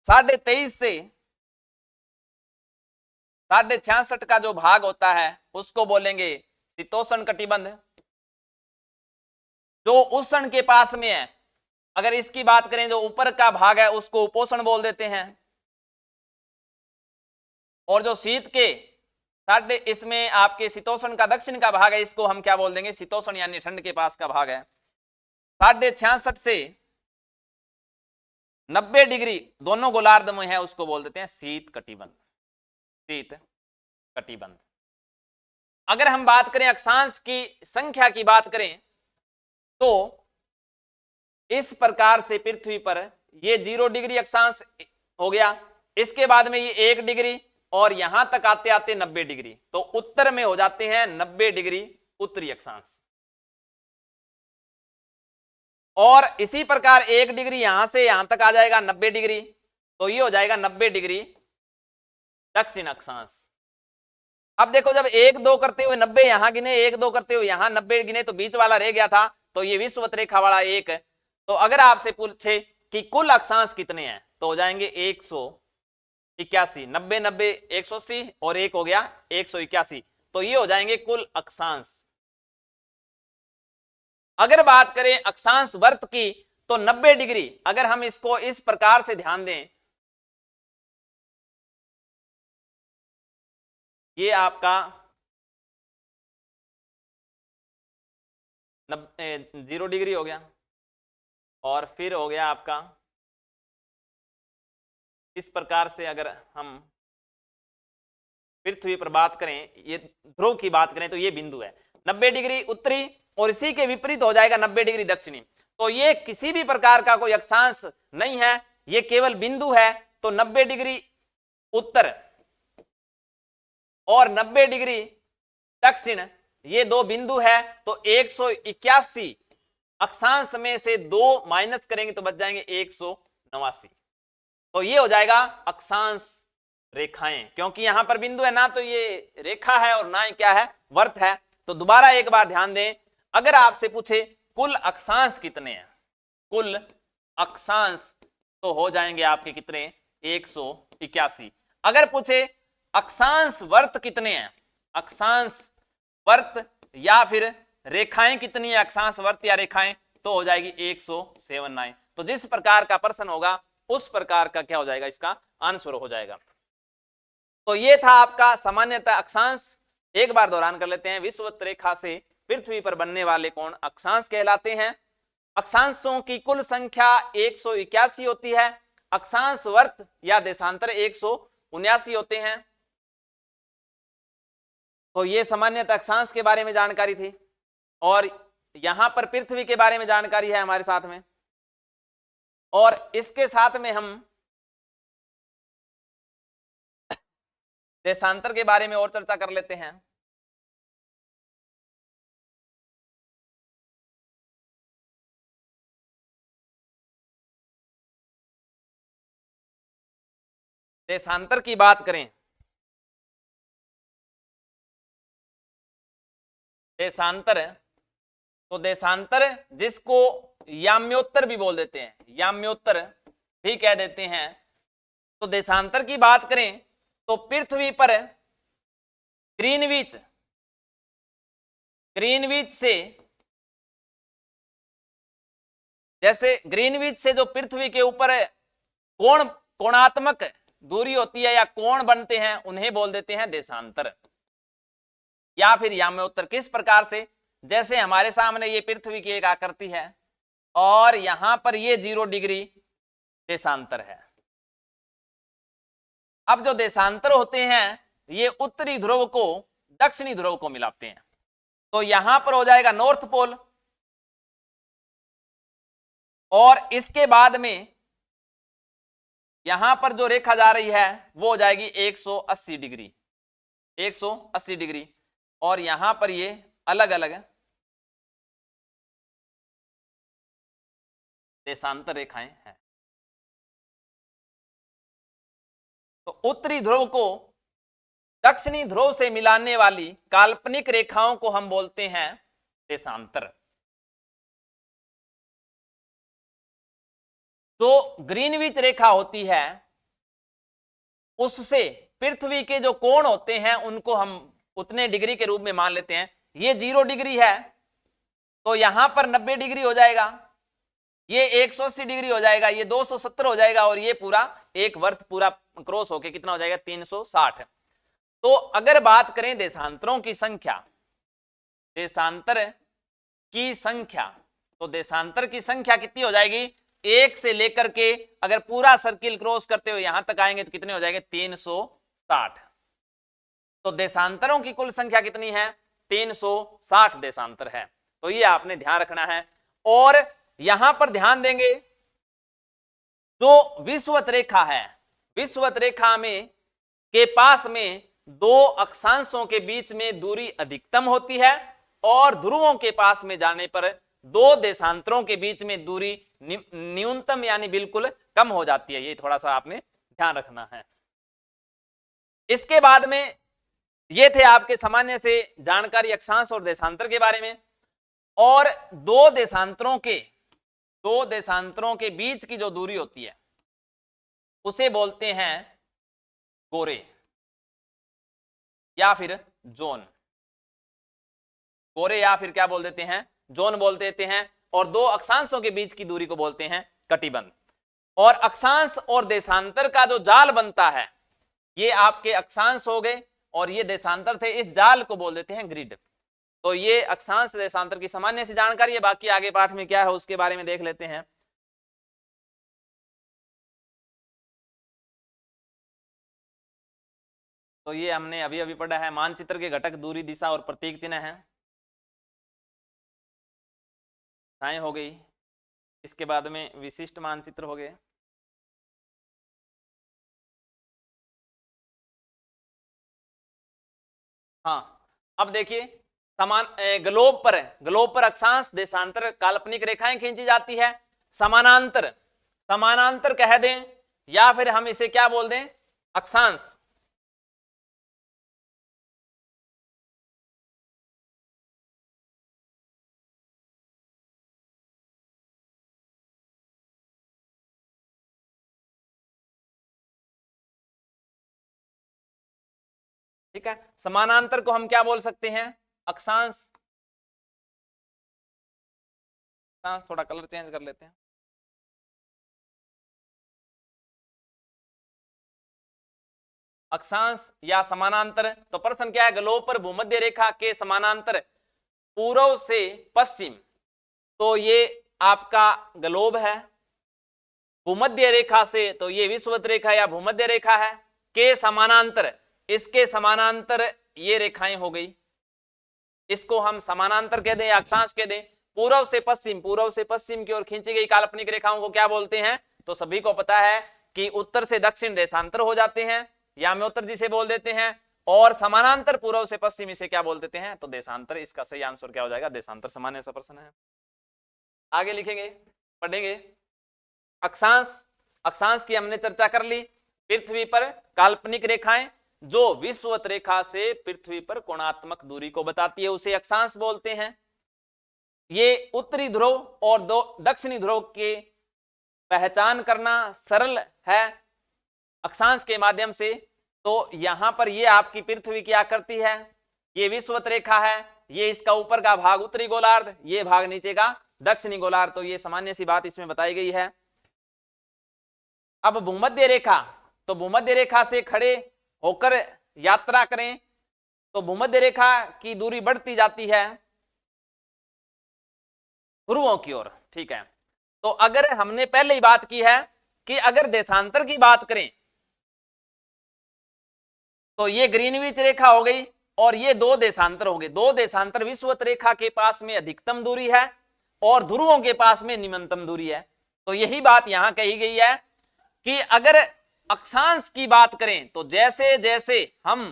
साढ़े 23 से 66.5 का जो भाग होता है उसको बोलेंगे शीतोष्ण कटिबंध। जो उष्ण के पास में है, अगर इसकी बात करें जो ऊपर का भाग है उसको उपोष्ण बोल देते हैं। और जो शीत के इसमें आपके शीतोष्ण का दक्षिण का भाग है इसको हम क्या बोल देंगे, शीतोष्ण, यानी ठंड के पास का भाग है। 66.5 से 90 डिग्री दोनों गोलार्ध में है उसको बोल देते हैं शीत कटिबंध, शीत कटिबंध। अगर हम बात करें अक्षांश की संख्या की बात करें तो इस प्रकार से पृथ्वी पर ये 0 डिग्री अक्षांश हो गया, इसके बाद में ये 1 डिग्री, और यहां तक आते आते 90 डिग्री, तो उत्तर में हो जाते हैं 90 डिग्री उत्तरी अक्षांश। और इसी प्रकार 1 डिग्री यहां से यहां तक आ जाएगा 90 डिग्री, तो ये हो जाएगा 90 डिग्री दक्षिण अक्षांश। अब देखो जब 1 2 करते हुए 90 यहां गिने, 1 2 करते हुए यहां 90 गिने, तो बीच वाला रह गया था, तो ये विषुवत रेखा वाला एक। तो अगर आपसे पूछे कि कुल अक्षांश कितने हैं तो हो जाएंगे 181, 90 90 180 और एक हो गया 181, तो ये हो जाएंगे कुल अक्षांश। अगर बात करें अक्षांश वर्त की तो 90 डिग्री, अगर हम इसको इस प्रकार से ध्यान दें, ये आपका 0 डिग्री हो गया, और फिर हो गया आपका इस प्रकार से। अगर हम पृथ्वी पर बात करें, ये ध्रुव की बात करें, तो ये बिंदु है 90 डिग्री उत्तरी, और इसी के विपरीत हो जाएगा 90 डिग्री दक्षिणी। तो ये किसी भी प्रकार का कोई अक्षांश नहीं है, ये केवल बिंदु है। तो 90 डिग्री उत्तर और 90 डिग्री दक्षिण, ये दो बिंदु है। तो 181 अक्षांश में से 2 माइनस करेंगे तो बच जाएंगे 189। तो ये हो जाएगा अक्षांश रेखाएं, क्योंकि यहां पर बिंदु है ना, तो ये रेखा है और ना ही क्या है, वर्त है। तो दोबारा एक बार ध्यान दें, अगर आपसे पूछे कुल अक्षांश कितने हैं, कुल अक्षांश तो हो जाएंगे आपके कितने, 181। अगर पूछे अक्षांश वर्त कितने हैं, अक्षांश वर्त या फिर रेखाएं कितनी है, अक्षांश वर्त या रेखाएं, तो हो जाएगी 179। तो जिस प्रकार का प्रश्न होगा उस प्रकार का क्या हो जाएगा, इसका आंसर हो जाएगा। तो ये था आपका सामान्यतः अक्षांश। एक बार दोहरान कर लेते हैं, विषुवत रेखा से पृथ्वी पर बनने वाले कोण अक्षांश कहलाते हैं। अक्षांशों की कुल संख्या 181 होती है। अक्षांश वर्त या देशांतर 179 होते हैं। तो ये सामान्यतः अक्षांश के बारे में जानकारी थी, और यहां पर पृथ्वी के बारे में जानकारी है हमारे साथ में, और इसके साथ में हम देशांतर के बारे में और चर्चा कर लेते हैं। देशांतर की बात करें, देशांतर, तो देशांतर जिसको याम्योत्तर भी बोल देते हैं, याम्योत्तर भी कह देते हैं। तो देशांतर की बात करें तो पृथ्वी पर ग्रीनविच, ग्रीनविच से, जैसे ग्रीनविच से जो पृथ्वी के ऊपर कोण, कोणात्मक दूरी होती है या कोण बनते हैं, उन्हें बोल देते हैं देशांतर या फिर याम्योत्तर। किस प्रकार से, जैसे हमारे सामने ये पृथ्वी की एक आकृति है और यहां पर ये 0 डिग्री देशांतर है। अब जो देशांतर होते हैं ये उत्तरी ध्रुव को दक्षिणी ध्रुव को मिलाते हैं। तो यहां पर हो जाएगा नॉर्थ पोल, और इसके बाद में यहां पर जो रेखा जा रही है वो हो जाएगी 180 डिग्री, 180 डिग्री, और यहां पर ये अलग अलग देशांतर रेखाएं हैं। तो उत्तरी ध्रुव को दक्षिणी ध्रुव से मिलाने वाली काल्पनिक रेखाओं को हम बोलते हैं देशांतर। जो ग्रीनविच रेखा होती है उससे पृथ्वी के जो कोण होते हैं उनको हम उतने डिग्री के रूप में मान लेते हैं। ये 0 डिग्री है तो यहां पर 90 डिग्री हो जाएगा, ये 180 डिग्री हो जाएगा, ये 270 हो जाएगा, और ये पूरा एक वर्त पूरा क्रॉस होके कितना हो जाएगा, 360। तो अगर बात करें देशांतरों की संख्या, देशांतर की संख्या, तो देशांतर की संख्या कितनी हो जाएगी, 1 से लेकर के अगर पूरा सर्किल क्रॉस करते हुए यहां तक आएंगे तो कितने हो जाएंगे, 360। तो देशांतरों की कुल संख्या कितनी है, 360 देशांतर है। तो ये आपने ध्यान रखना है। और यहां पर ध्यान देंगे जो विषुवत रेखा है, विषुवत रेखा में के पास में 2 अक्षांशों के बीच में दूरी अधिकतम होती है, और ध्रुवों के पास में जाने पर 2 देशांतरों के बीच में दूरी न्यूनतम यानी बिल्कुल कम हो जाती है। ये थोड़ा सा आपने ध्यान रखना है। इसके बाद में ये थे आपके सामान्य से जानकारी अक्षांश और देशांतर के बारे में। और 2 देशांतरों के बीच की जो दूरी होती है उसे बोलते हैं गोरे या फिर जोन, गोरे या फिर क्या बोल देते हैं, जोन बोल देते हैं। और 2 अक्षांशों के बीच की दूरी को बोलते हैं कटिबंध। और अक्षांश और देशांतर का जो जाल बनता है, ये आपके अक्षांश हो गए और ये देशांतर थे, इस जाल को बोल देते हैं ग्रिड। तो ये अक्षांश देशांतर की सामान्य सी जानकारी है, बाकी आगे पाठ में क्या है उसके बारे में देख लेते हैं। तो ये हमने अभी अभी पढ़ा है, मानचित्र के घटक दूरी, दिशा और प्रतीक चिन्ह है, छाए हो गई। इसके बाद में विशिष्ट मानचित्र हो गए। हाँ, अब देखिए समान ग्लोब पर अक्षांश देशांतर काल्पनिक रेखाएं खींची जाती है। समानांतर, समानांतर कह दें या फिर हम इसे क्या बोल दें, अक्षांश। ठीक है, समानांतर को हम क्या बोल सकते हैं, अक्षांश। थोड़ा कलर चेंज कर लेते हैं। अक्षांश या समानांतर, तो प्रश्न क्या है, ग्लोब पर भूमध्य रेखा के समानांतर पूर्व से पश्चिम, तो ये आपका ग्लोब है। भूमध्य रेखा से, तो ये विषुवत रेखा या भूमध्य रेखा है, के समानांतर, इसके समानांतर ये रेखाएं हो गई, इसको हम समानांतर कह दें या अक्षांश कह दें। पूर्व से पश्चिम, पूर्व से पश्चिम की ओर खींची गई काल्पनिक रेखाओं को क्या बोलते हैं, तो सभी को पता है कि उत्तर से दक्षिण देशांतर हो जाते हैं, या में उत्तर जिसे बोल देते हैं, और समानांतर पूर्व से पश्चिम इसे क्या बोल देते हैं, तो देशांतर। इसका सही आंसर क्या हो जाएगा, देशांतर। सामान्य सा प्रश्न है, आगे लिखेंगे, पढ़ेंगे। अक्षांश, अक्षांश की हमने चर्चा कर ली। पृथ्वी पर काल्पनिक रेखाएं जो विषुवत रेखा से पृथ्वी पर कोणात्मक दूरी को बताती है उसे अक्षांश बोलते हैं। ये उत्तरी ध्रुव और दक्षिणी ध्रुव की पहचान करना सरल है अक्षांश के माध्यम से। तो यहां पर ये आपकी पृथ्वी की आकृति है, ये विषुवत रेखा है, ये इसका ऊपर का भाग उत्तरी गोलार्ध, ये भाग नीचे का दक्षिणी गोलार्ध। तो ये सामान्य सी बात इसमें बताई गई है। अब भूमध्य रेखा, तो भूमध्य रेखा से खड़े होकर यात्रा करें तो भूमध्य रेखा की दूरी बढ़ती जाती है ध्रुवों की ओर। ठीक है, तो अगर हमने पहले ही बात की है कि अगर देशांतर की बात करें तो ये ग्रीनविच रेखा हो गई और ये दो देशांतर हो गए। दो देशांतर विषुवत रेखा के पास में अधिकतम दूरी है और ध्रुवों के पास में निम्नतम दूरी है। तो यही बात यहां कही गई है कि अगर अक्षांश की बात करें तो जैसे जैसे हम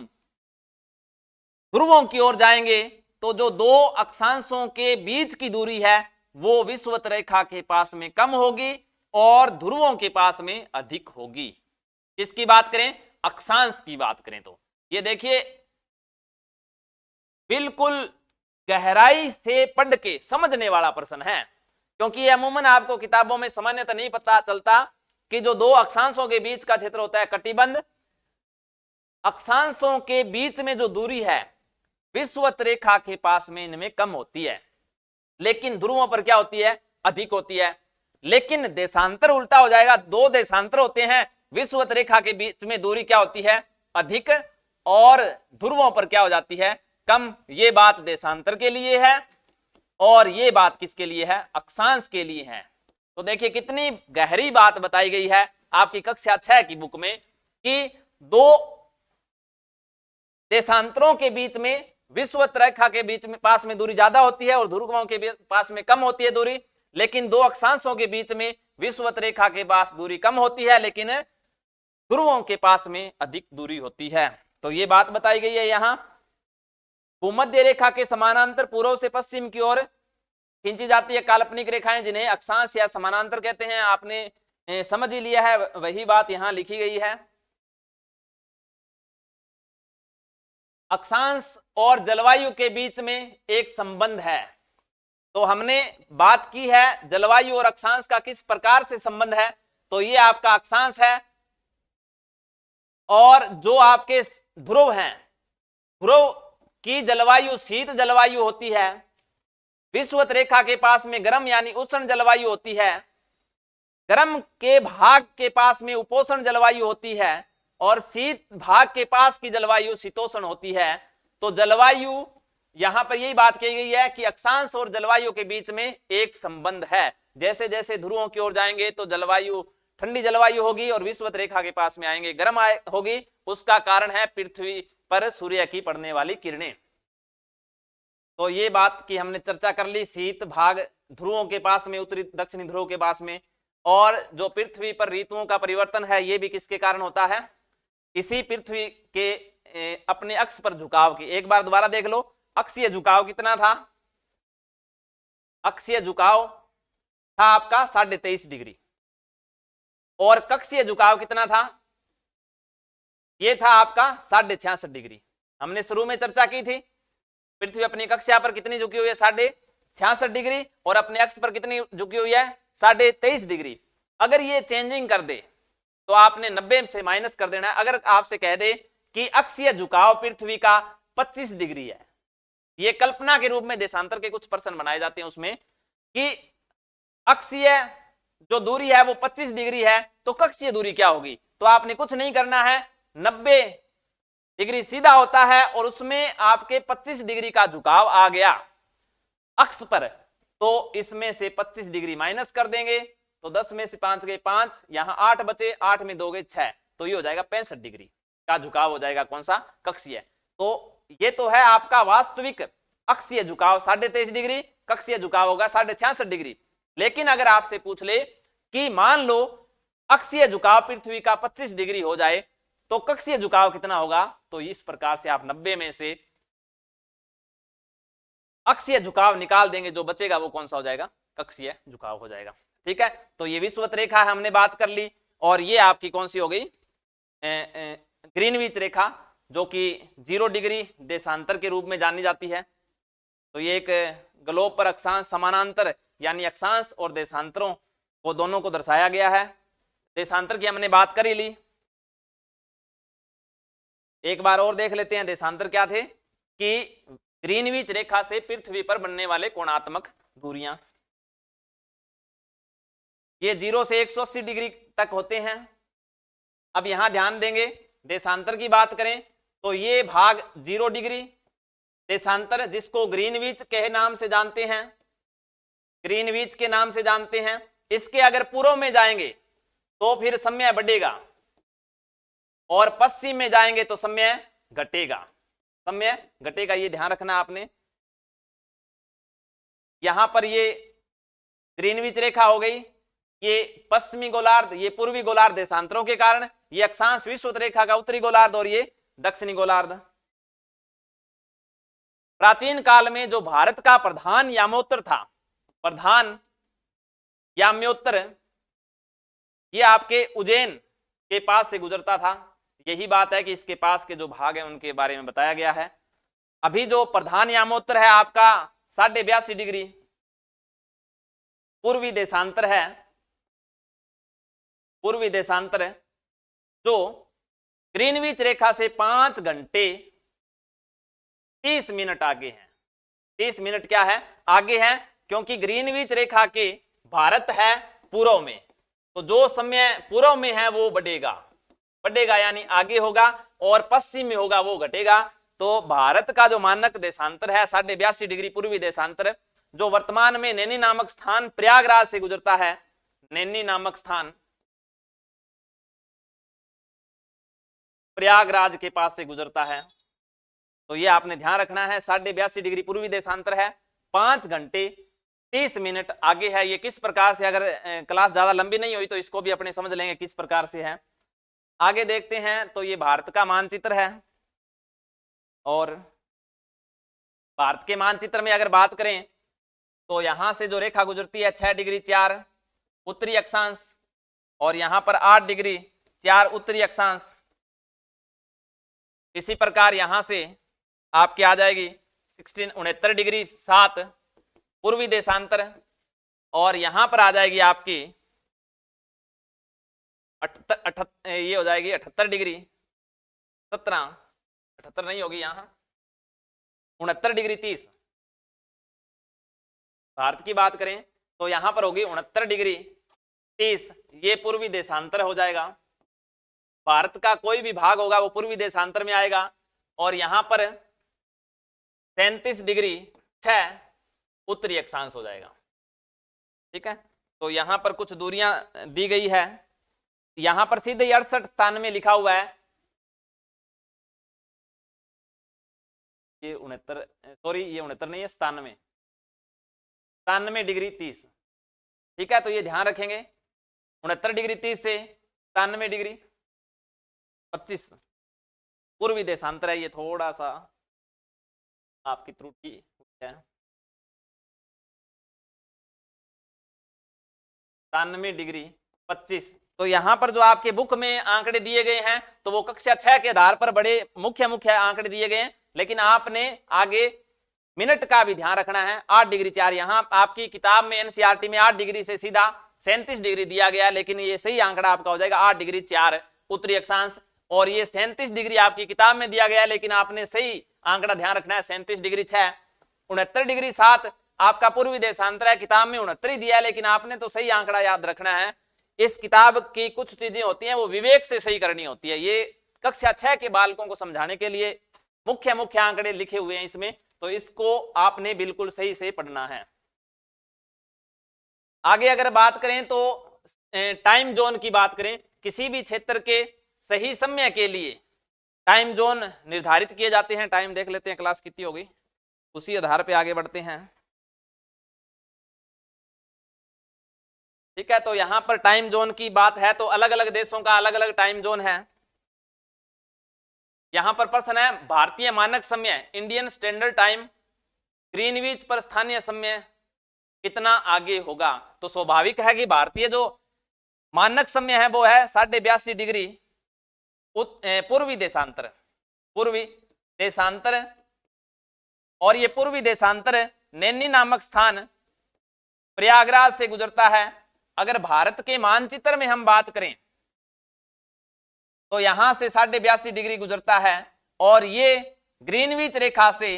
ध्रुवों की ओर जाएंगे तो जो दो अक्षांशों के बीच की दूरी है वो विषुवत रेखा के पास में कम होगी और ध्रुवों के पास में अधिक होगी। किसकी बात करें, अक्षांश की बात करें तो ये देखिए बिल्कुल गहराई से पढ़ के समझने वाला प्रश्न है, क्योंकि ये अमूमन आपको किताबों में सामान्यतः नहीं पता चलता कि जो दो अक्षांशों के बीच का क्षेत्र होता है कटिबंध, अक्षांशों के बीच में जो दूरी है विषुवत रेखा के पास में इनमें कम होती है, लेकिन ध्रुवों पर क्या होती है, अधिक होती है। लेकिन देशांतर उल्टा हो जाएगा, दो देशांतर होते हैं, विषुवत रेखा के बीच में दूरी क्या होती है, अधिक, और ध्रुवों पर क्या हो जाती है, कम। ये बात देशांतर के लिए है और ये बात किसके लिए है, अक्षांश के लिए है। तो देखिए कितनी गहरी बात बताई गई है आपकी कक्षा 6 की बुक में कि दो देशांतरों के बीच में विषुवत रेखा के बीच में पास में दूरी ज्यादा होती है और ध्रुवों के पास में कम होती है दूरी, लेकिन दो अक्षांशों के बीच में विषुवत रेखा के पास दूरी कम होती है लेकिन ध्रुवों के पास में अधिक दूरी होती है। तो ये बात बताई गई है यहां। भूमध्य रेखा के समानांतर पूर्व से पश्चिम की ओर खींची जाती है काल्पनिक रेखाएं जिन्हें अक्षांश या समानांतर कहते हैं। आपने समझ ही लिया है, वही बात यहां लिखी गई है। अक्षांश और जलवायु के बीच में एक संबंध है, तो हमने बात की है जलवायु और अक्षांश का किस प्रकार से संबंध है। तो ये आपका अक्षांश है और जो आपके ध्रुव हैं, ध्रुव की जलवायु शीत जलवायु होती है, विषुवत रेखा के पास में गर्म यानी उष्ण जलवायु होती है, गर्म के भाग के पास में उपोष्ण जलवायु होती है और शीत भाग के पास की जलवायु शीतोष्ण होती है। तो जलवायु यहां पर यही बात कही गई है कि अक्षांश और जलवायु के बीच में एक संबंध है। जैसे जैसे ध्रुवों की ओर जाएंगे तो जलवायु ठंडी जलवायु होगी और विषुवत रेखा के पास में आएंगे गर्म होगी। उसका कारण है पृथ्वी पर सूर्य की पड़ने वाली किरणें। तो ये बात की हमने चर्चा कर ली, शीत भाग ध्रुवों के पास में, उत्तरी दक्षिणी ध्रुव के पास में। और जो पृथ्वी पर ऋतुओं का परिवर्तन है ये भी किसके कारण होता है, इसी पृथ्वी के अपने अक्ष पर झुकाव की। एक बार दोबारा देख लो, अक्षीय झुकाव कितना था, अक्षीय झुकाव था आपका 23.5 डिग्री और कक्षीय झुकाव कितना था, ये था आपका 66.5 डिग्री। हमने शुरू में चर्चा की थी पृथ्वी अपनी कक्षा पर कितनी झुकी हुई है, 66.5 डिग्री, और अपने अक्ष पर कितनी झुकी हुई है, 23.5 डिग्री। अगर ये चेंजिंग कर दे तो आपने 90 से माइनस कर देना है। अगर आपसे कह दे कि अक्षीय झुकाव पृथ्वी का 25 डिग्री है, ये कल्पना के रूप में देशांतर के कुछ प्रश्न बनाए जाते हैं उसमें कि अक्षीय जो दूरी है वो 25 डिग्री है तो कक्षीय दूरी क्या होगी। तो आपने कुछ नहीं करना है, 90 डिग्री सीधा होता है और उसमें आपके 25 डिग्री का झुकाव आ गया अक्ष पर, तो इसमें से 25 डिग्री माइनस कर देंगे तो 10 में से 5 गए 5, यहां 8 बचे, 8 में 2 गए 6, तो ये हो जाएगा 65 डिग्री का झुकाव हो जाएगा, कौन सा, कक्षीय। तो ये तो है आपका वास्तविक अक्षीय झुकाव 23.5 डिग्री, कक्षीय झुकाव होगा 66.5 डिग्री। लेकिन अगर आपसे पूछ ले कि मान लो अक्षीय झुकाव पृथ्वी का 25 डिग्री हो जाए तो कक्षीय झुकाव कितना होगा, तो इस प्रकार से आप 90 में से अक्षीय झुकाव निकाल देंगे, जो बचेगा वो कौन सा हो जाएगा, कक्षीय झुकाव हो जाएगा। ठीक है, तो ये विषुवत रेखा है, हमने बात कर ली। और ये आपकी कौन सी हो गई, ग्रीनविच रेखा, जो कि 0 डिग्री देशांतर के रूप में जानी जाती है। तो ये एक ग्लोब पर अक्षांश समानांतर यानी अक्षांश और देशांतरों को दोनों को दर्शाया गया है। देशांतर की हमने बात कर ही ली, एक बार और देख लेते हैं देशांतर क्या थे कि ग्रीनविच रेखा से पृथ्वी पर बनने वाले कोणात्मक दूरियां, ये 0 से 180 डिग्री तक होते हैं। अब यहां ध्यान देंगे, देशांतर की बात करें तो ये भाग 0 डिग्री देशांतर, जिसको ग्रीनविच के नाम से जानते हैं, ग्रीनविच के नाम से जानते हैं। इसके अगर पूर्व में जाएंगे तो फिर समय बढ़ेगा और पश्चिम में जाएंगे तो समय घटेगा, समय घटेगा, ये ध्यान रखना आपने। यहां पर ये ग्रीनविच रेखा हो गई, ये पश्चिमी गोलार्ध, ये पूर्वी गोलार्ध देशांतरों के कारण, ये अक्षांश विषुवत रेखा का उत्तरी गोलार्ध और ये दक्षिणी गोलार्ध। प्राचीन काल में जो भारत का प्रधान यामोत्तर था, प्रधान याम्योत्तर, ये आपके उज्जैन के पास से गुजरता था। यही बात है कि इसके पास के जो भाग हैं उनके बारे में बताया गया है। अभी जो प्रधान यामोत्तर है आपका 82.5 डिग्री पूर्वी देशांतर है, पूर्वी देशांतर है जो ग्रीनविच रेखा से 5 घंटे 30 मिनट आगे है। 30 मिनट क्या है, आगे है, क्योंकि ग्रीनविच रेखा के भारत है पूर्व में, तो जो समय पूर्व में है वो बढ़ेगा, बढ़ेगा यानी आगे होगा, और पश्चिम में होगा वो घटेगा। तो भारत का जो मानक देशांतर है 82.5 डिग्री पूर्वी देशांतर, जो वर्तमान में नैनी नामक स्थान प्रयागराज से गुजरता है, नैनी नामक स्थान प्रयागराज के पास से गुजरता है। तो ये आपने ध्यान रखना है, 82.5 डिग्री पूर्वी देशांतर है, 5 घंटे 30 मिनट आगे है। ये किस प्रकार से, अगर क्लास ज्यादा लंबी नहीं हुई तो इसको भी अपने समझ लेंगे किस प्रकार से है। आगे देखते हैं, तो ये भारत का मानचित्र है, और भारत के मानचित्र में अगर बात करें तो यहां से जो रेखा गुजरती है 6 डिग्री 4 उत्तरी अक्षांश, और यहां पर 8 डिग्री 4 उत्तरी अक्षांश। इसी प्रकार यहां से आपकी आ जाएगी 69 डिग्री 7 पूर्वी देशांतर, और यहां पर आ जाएगी आपकी ये हो जाएगी 78 डिग्री 17, 78 नहीं होगी यहां, 69 डिग्री 30। भारत की बात करें तो यहां पर होगी 69 डिग्री 30, ये पूर्वी देशांतर हो जाएगा। भारत का कोई भी भाग होगा वो पूर्वी देशांतर में आएगा, और यहां पर 37 डिग्री 6 उत्तरी अक्षांश हो जाएगा। ठीक है, तो यहां पर कुछ दूरियां दी गई है, यहां पर सीधे 68 स्थान में लिखा हुआ है, ये 69, सॉरी ये 69 नहीं है, 97 डिग्री 30। ठीक है, तो ये ध्यान रखेंगे, 69 डिग्री 30 से 97 डिग्री 25 पूर्वी देशांतर है। ये थोड़ा सा आपकी त्रुटि है, 97 डिग्री 25। तो यहां पर जो आपके बुक में आंकड़े दिए गए हैं तो वो कक्षा 6 के आधार पर बड़े मुख्य मुख्य आंकड़े दिए गए हैं, लेकिन आपने आगे मिनट का भी ध्यान रखना है। 8 डिग्री 4 यहां आपकी किताब में एनसीईआरटी में 8 डिग्री से सीधा 37 डिग्री दिया गया, लेकिन ये सही आंकड़ा आपका हो जाएगा 8 डिग्री 4 उत्तरी अक्षांश, और ये 37 डिग्री आपकी किताब में दिया गया है, लेकिन आपने सही आंकड़ा ध्यान रखना है 37 डिग्री 6। 69 डिग्री 7 आपका पूर्वी देशांतर है, किताब में 69 ही दिया है, लेकिन आपने तो सही आंकड़ा याद रखना है। इस किताब की कुछ चीजें होती हैं वो विवेक से सही करनी होती है, ये कक्षा 6 के बालकों को समझाने के लिए मुख्य मुख्य आंकड़े लिखे हुए हैं इसमें, तो इसको आपने बिल्कुल सही से पढ़ना है। आगे अगर बात करें तो टाइम जोन की बात करें, किसी भी क्षेत्र के सही समय के लिए टाइम जोन निर्धारित किए जाते हैं। टाइम देख लेते हैं क्लास कितनी होगी, उसी आधार पे आगे बढ़ते हैं। ठीक है, तो यहां पर टाइम जोन की बात है तो अलग अलग देशों का अलग अलग टाइम जोन है। यहां पर प्रश्न है भारतीय मानक समय इंडियन स्टैंडर्ड टाइम ग्रीनविच पर स्थानीय समय कितना आगे होगा। तो स्वाभाविक है कि भारतीय जो मानक समय है वो है 82.5 डिग्री पूर्वी देशांतर, और ये पूर्वी देशांतर नैनी नामक स्थान प्रयागराज से गुजरता है। अगर भारत के मानचित्र में हम बात करें तो यहां से 82.5 डिग्री गुजरता है, और ये ग्रीनविच रेखा से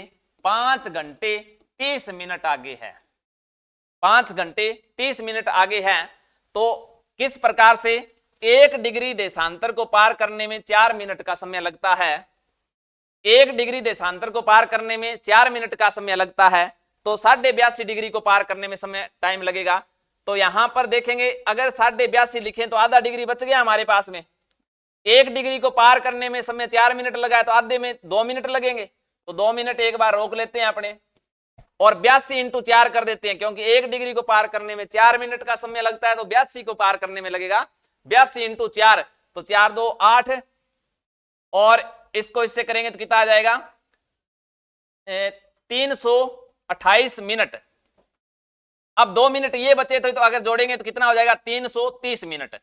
5 घंटे 30 मिनट आगे है, 5 घंटे 30 मिनट आगे है। तो किस प्रकार से 1 डिग्री देशांतर को पार करने में 4 मिनट का समय लगता है, 1 डिग्री देशांतर को पार करने में 4 मिनट का समय लगता है, तो 82.5 डिग्री को पार करने में समय टाइम लगेगा। तो यहां पर देखेंगे अगर 82.5 लिखें तो आधा डिग्री बच गया हमारे पास में, 1 डिग्री को पार करने में समय 4 मिनट लगा है, तो आधे में 2 मिनट लगेंगे, तो 2 मिनट एक बार रोक लेते हैं अपने, और 82 इंटू 4 कर देते हैं, क्योंकि 1 डिग्री को पार करने में 4 मिनट का समय लगता है, तो 82 को पार करने में लगेगा 82 इंटू 4, तो 4 2 8, और इसको इससे करेंगे तो कितना आ जाएगा 328 मिनट। अब 2 मिनट ये बचे थे, तो अगर जोड़ेंगे तो कितना हो जाएगा 330 मिनट।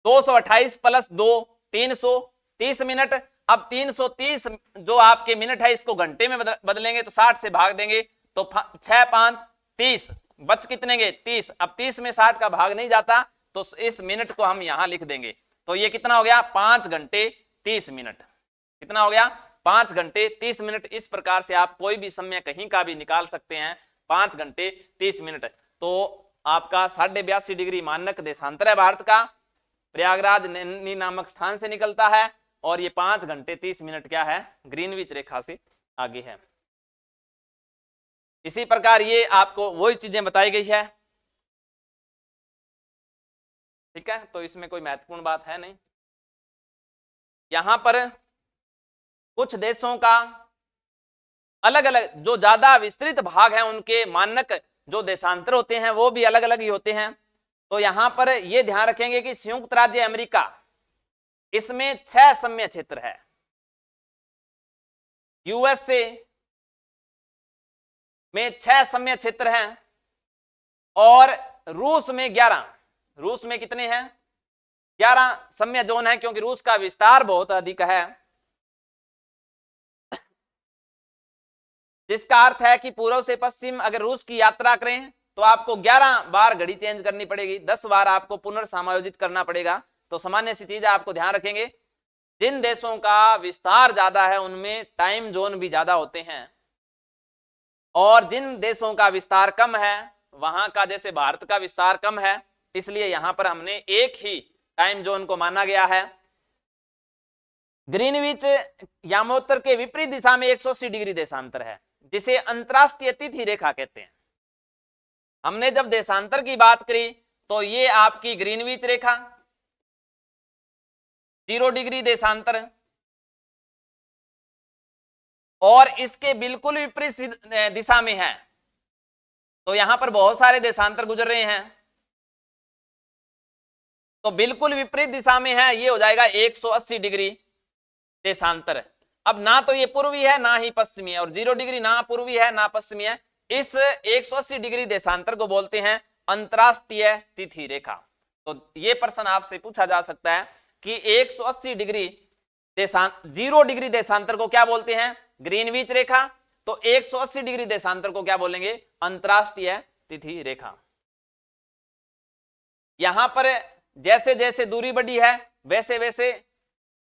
228 plus 2 330 minute. अब 330 जो आपके मिनट है इसको घंटे में बदलेंगे तो 60 से भाग देंगे, तो 6 5 30, बच कितने गए 30। अब 30 में 60 का भाग नहीं जाता, तो इस मिनट को हम यहां लिख देंगे, तो ये कितना हो गया 5 घंटे 30 मिनट। कितना हो गया 5 घंटे 30 मिनट। इस प्रकार से आप कोई भी समय कहीं का भी निकाल सकते हैं, 5 घंटे 30 मिनट। तो आपका 82.5 डिग्री मानक देशांतर है भारत का, प्रयागराज नैनी नामक स्थान से निकलता है, और ये 5 घंटे 30 मिनट क्या है ग्रीनविच रेखा से आगे है। इसी प्रकार ये आपको वही चीजें बताई गई है। ठीक है, तो इसमें कोई महत्वपूर्ण बात है नहीं। यहां पर कुछ देशों का अलग अलग जो ज्यादा विस्तृत भाग है उनके मानक जो देशांतर होते हैं वो भी अलग अलग ही होते हैं। तो यहां पर ये ध्यान रखेंगे कि संयुक्त राज्य अमेरिका इसमें 6 समय क्षेत्र है, यूएसए में 6 समय क्षेत्र हैं, और रूस में 11। रूस में कितने हैं 11 समय जोन है, क्योंकि रूस का विस्तार बहुत अधिक है, जिसका अर्थ है कि पूर्व से पश्चिम अगर रूस की यात्रा करें तो आपको 11 बार घड़ी चेंज करनी पड़ेगी, 10 बार आपको पुनर्समायोजित करना पड़ेगा। तो सामान्य सी चीज आपको ध्यान रखेंगे, जिन देशों का विस्तार ज्यादा है उनमें टाइम जोन भी ज्यादा होते हैं, और जिन देशों का विस्तार कम है वहां का, जैसे भारत का विस्तार कम है, इसलिए यहां पर हमने एक ही टाइम जोन को माना गया है। ग्रीनविच यामोत्तर के विपरीत दिशा में 180 डिग्री देशांतर है, जिसे अंतरराष्ट्रीय तिथि रेखा कहते हैं। हमने जब देशांतर की बात करी तो ये आपकी ग्रीनविच रेखा 0 डिग्री देशांतर, और इसके बिल्कुल विपरीत दिशा में है, तो यहां पर बहुत सारे देशांतर गुजर रहे हैं, तो बिल्कुल विपरीत दिशा में है, ये हो जाएगा 180 डिग्री देशांतर। अब ना तो ये पूर्वी है ना ही पश्चिमी है, और 0 डिग्री ना पूर्वी है ना पश्चिमी है, इस 180 डिग्री देशांतर को बोलते हैं अंतरराष्ट्रीय तिथि रेखा। तो ये प्रश्न आपसे पूछा जा सकता है कि 180 डिग्री 0 डिग्री देशांतर को क्या बोलते हैं? ग्रीनविच रेखा। तो 180 डिग्री देशांतर को क्या बोलेंगे? अंतरराष्ट्रीय तिथि रेखा। यहां पर जैसे जैसे दूरी बढ़ी है वैसे वैसे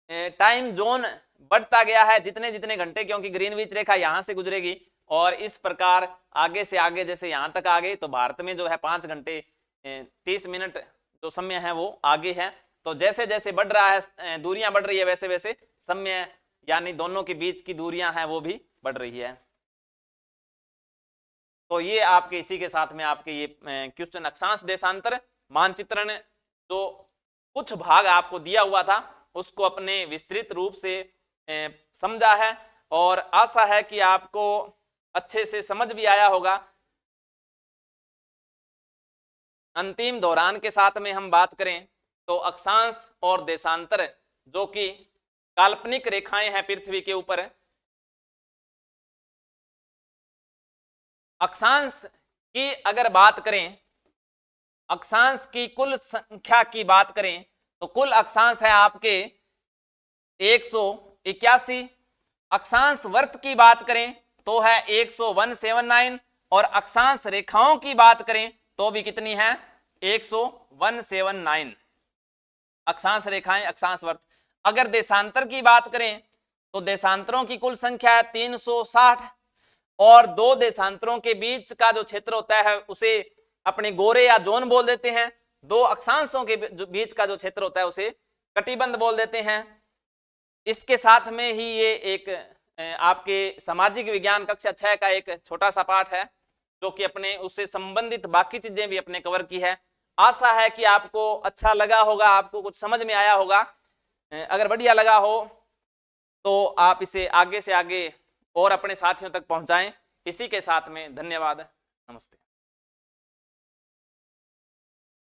टाइम जोन बढ़ता गया है, जितने जितने घंटे, क्योंकि ग्रीनविच रेखा यहां से गुजरेगी और इस प्रकार आगे से आगे जैसे यहां तक आ गए, तो भारत में जो है 5 घंटे 30 मिनट जो समय है वो आगे है। तो जैसे जैसे बढ़ रहा है, दूरियां बढ़ रही है, वैसे वैसे समय यानी दोनों के बीच की दूरियां हैं वो भी बढ़ रही है। तो ये आपके इसी के साथ में आपके ये क्वेश्चन अक्षांश देशांतर मानचित्रण जो कुछ भाग आपको दिया हुआ था उसको अपने विस्तृत रूप से समझा है, और आशा है कि आपको अच्छे से समझ भी आया होगा। अंतिम दोहरान के साथ में हम बात करें तो अक्षांश और देशांतर जो कि काल्पनिक रेखाएं हैं पृथ्वी के ऊपर, अक्षांश की अगर बात करें, अक्षांश की कुल संख्या की बात करें तो कुल अक्षांश है आपके 181। अक्षांश वर्त की बात करें तो है 179, और अक्षांश रेखाओं की बात करें तो भी कितनी है? 179 अक्षांश रेखाएं, अक्षांश वर्त। अगर देशांतर की बात करें तो देशांतरों की कुल संख्या है 360, और दो देशांतरों के बीच का जो क्षेत्र होता है उसे अपने गोरे या जोन बोल देते हैं। दो अक्षांशों के बीच का जो क्षेत्र होता है उसे कटिबंध बोल देते हैं। इसके साथ में ही ये एक आपके सामाजिक विज्ञान कक्षा 6 का एक छोटा सा पाठ है जो कि अपने उससे संबंधित बाकी चीजें भी अपने कवर की है। आशा है कि आपको अच्छा लगा होगा, आपको कुछ समझ में आया होगा। अगर बढ़िया लगा हो तो आप इसे आगे से आगे और अपने साथियों तक पहुंचाएं। इसी के साथ में धन्यवाद, नमस्ते।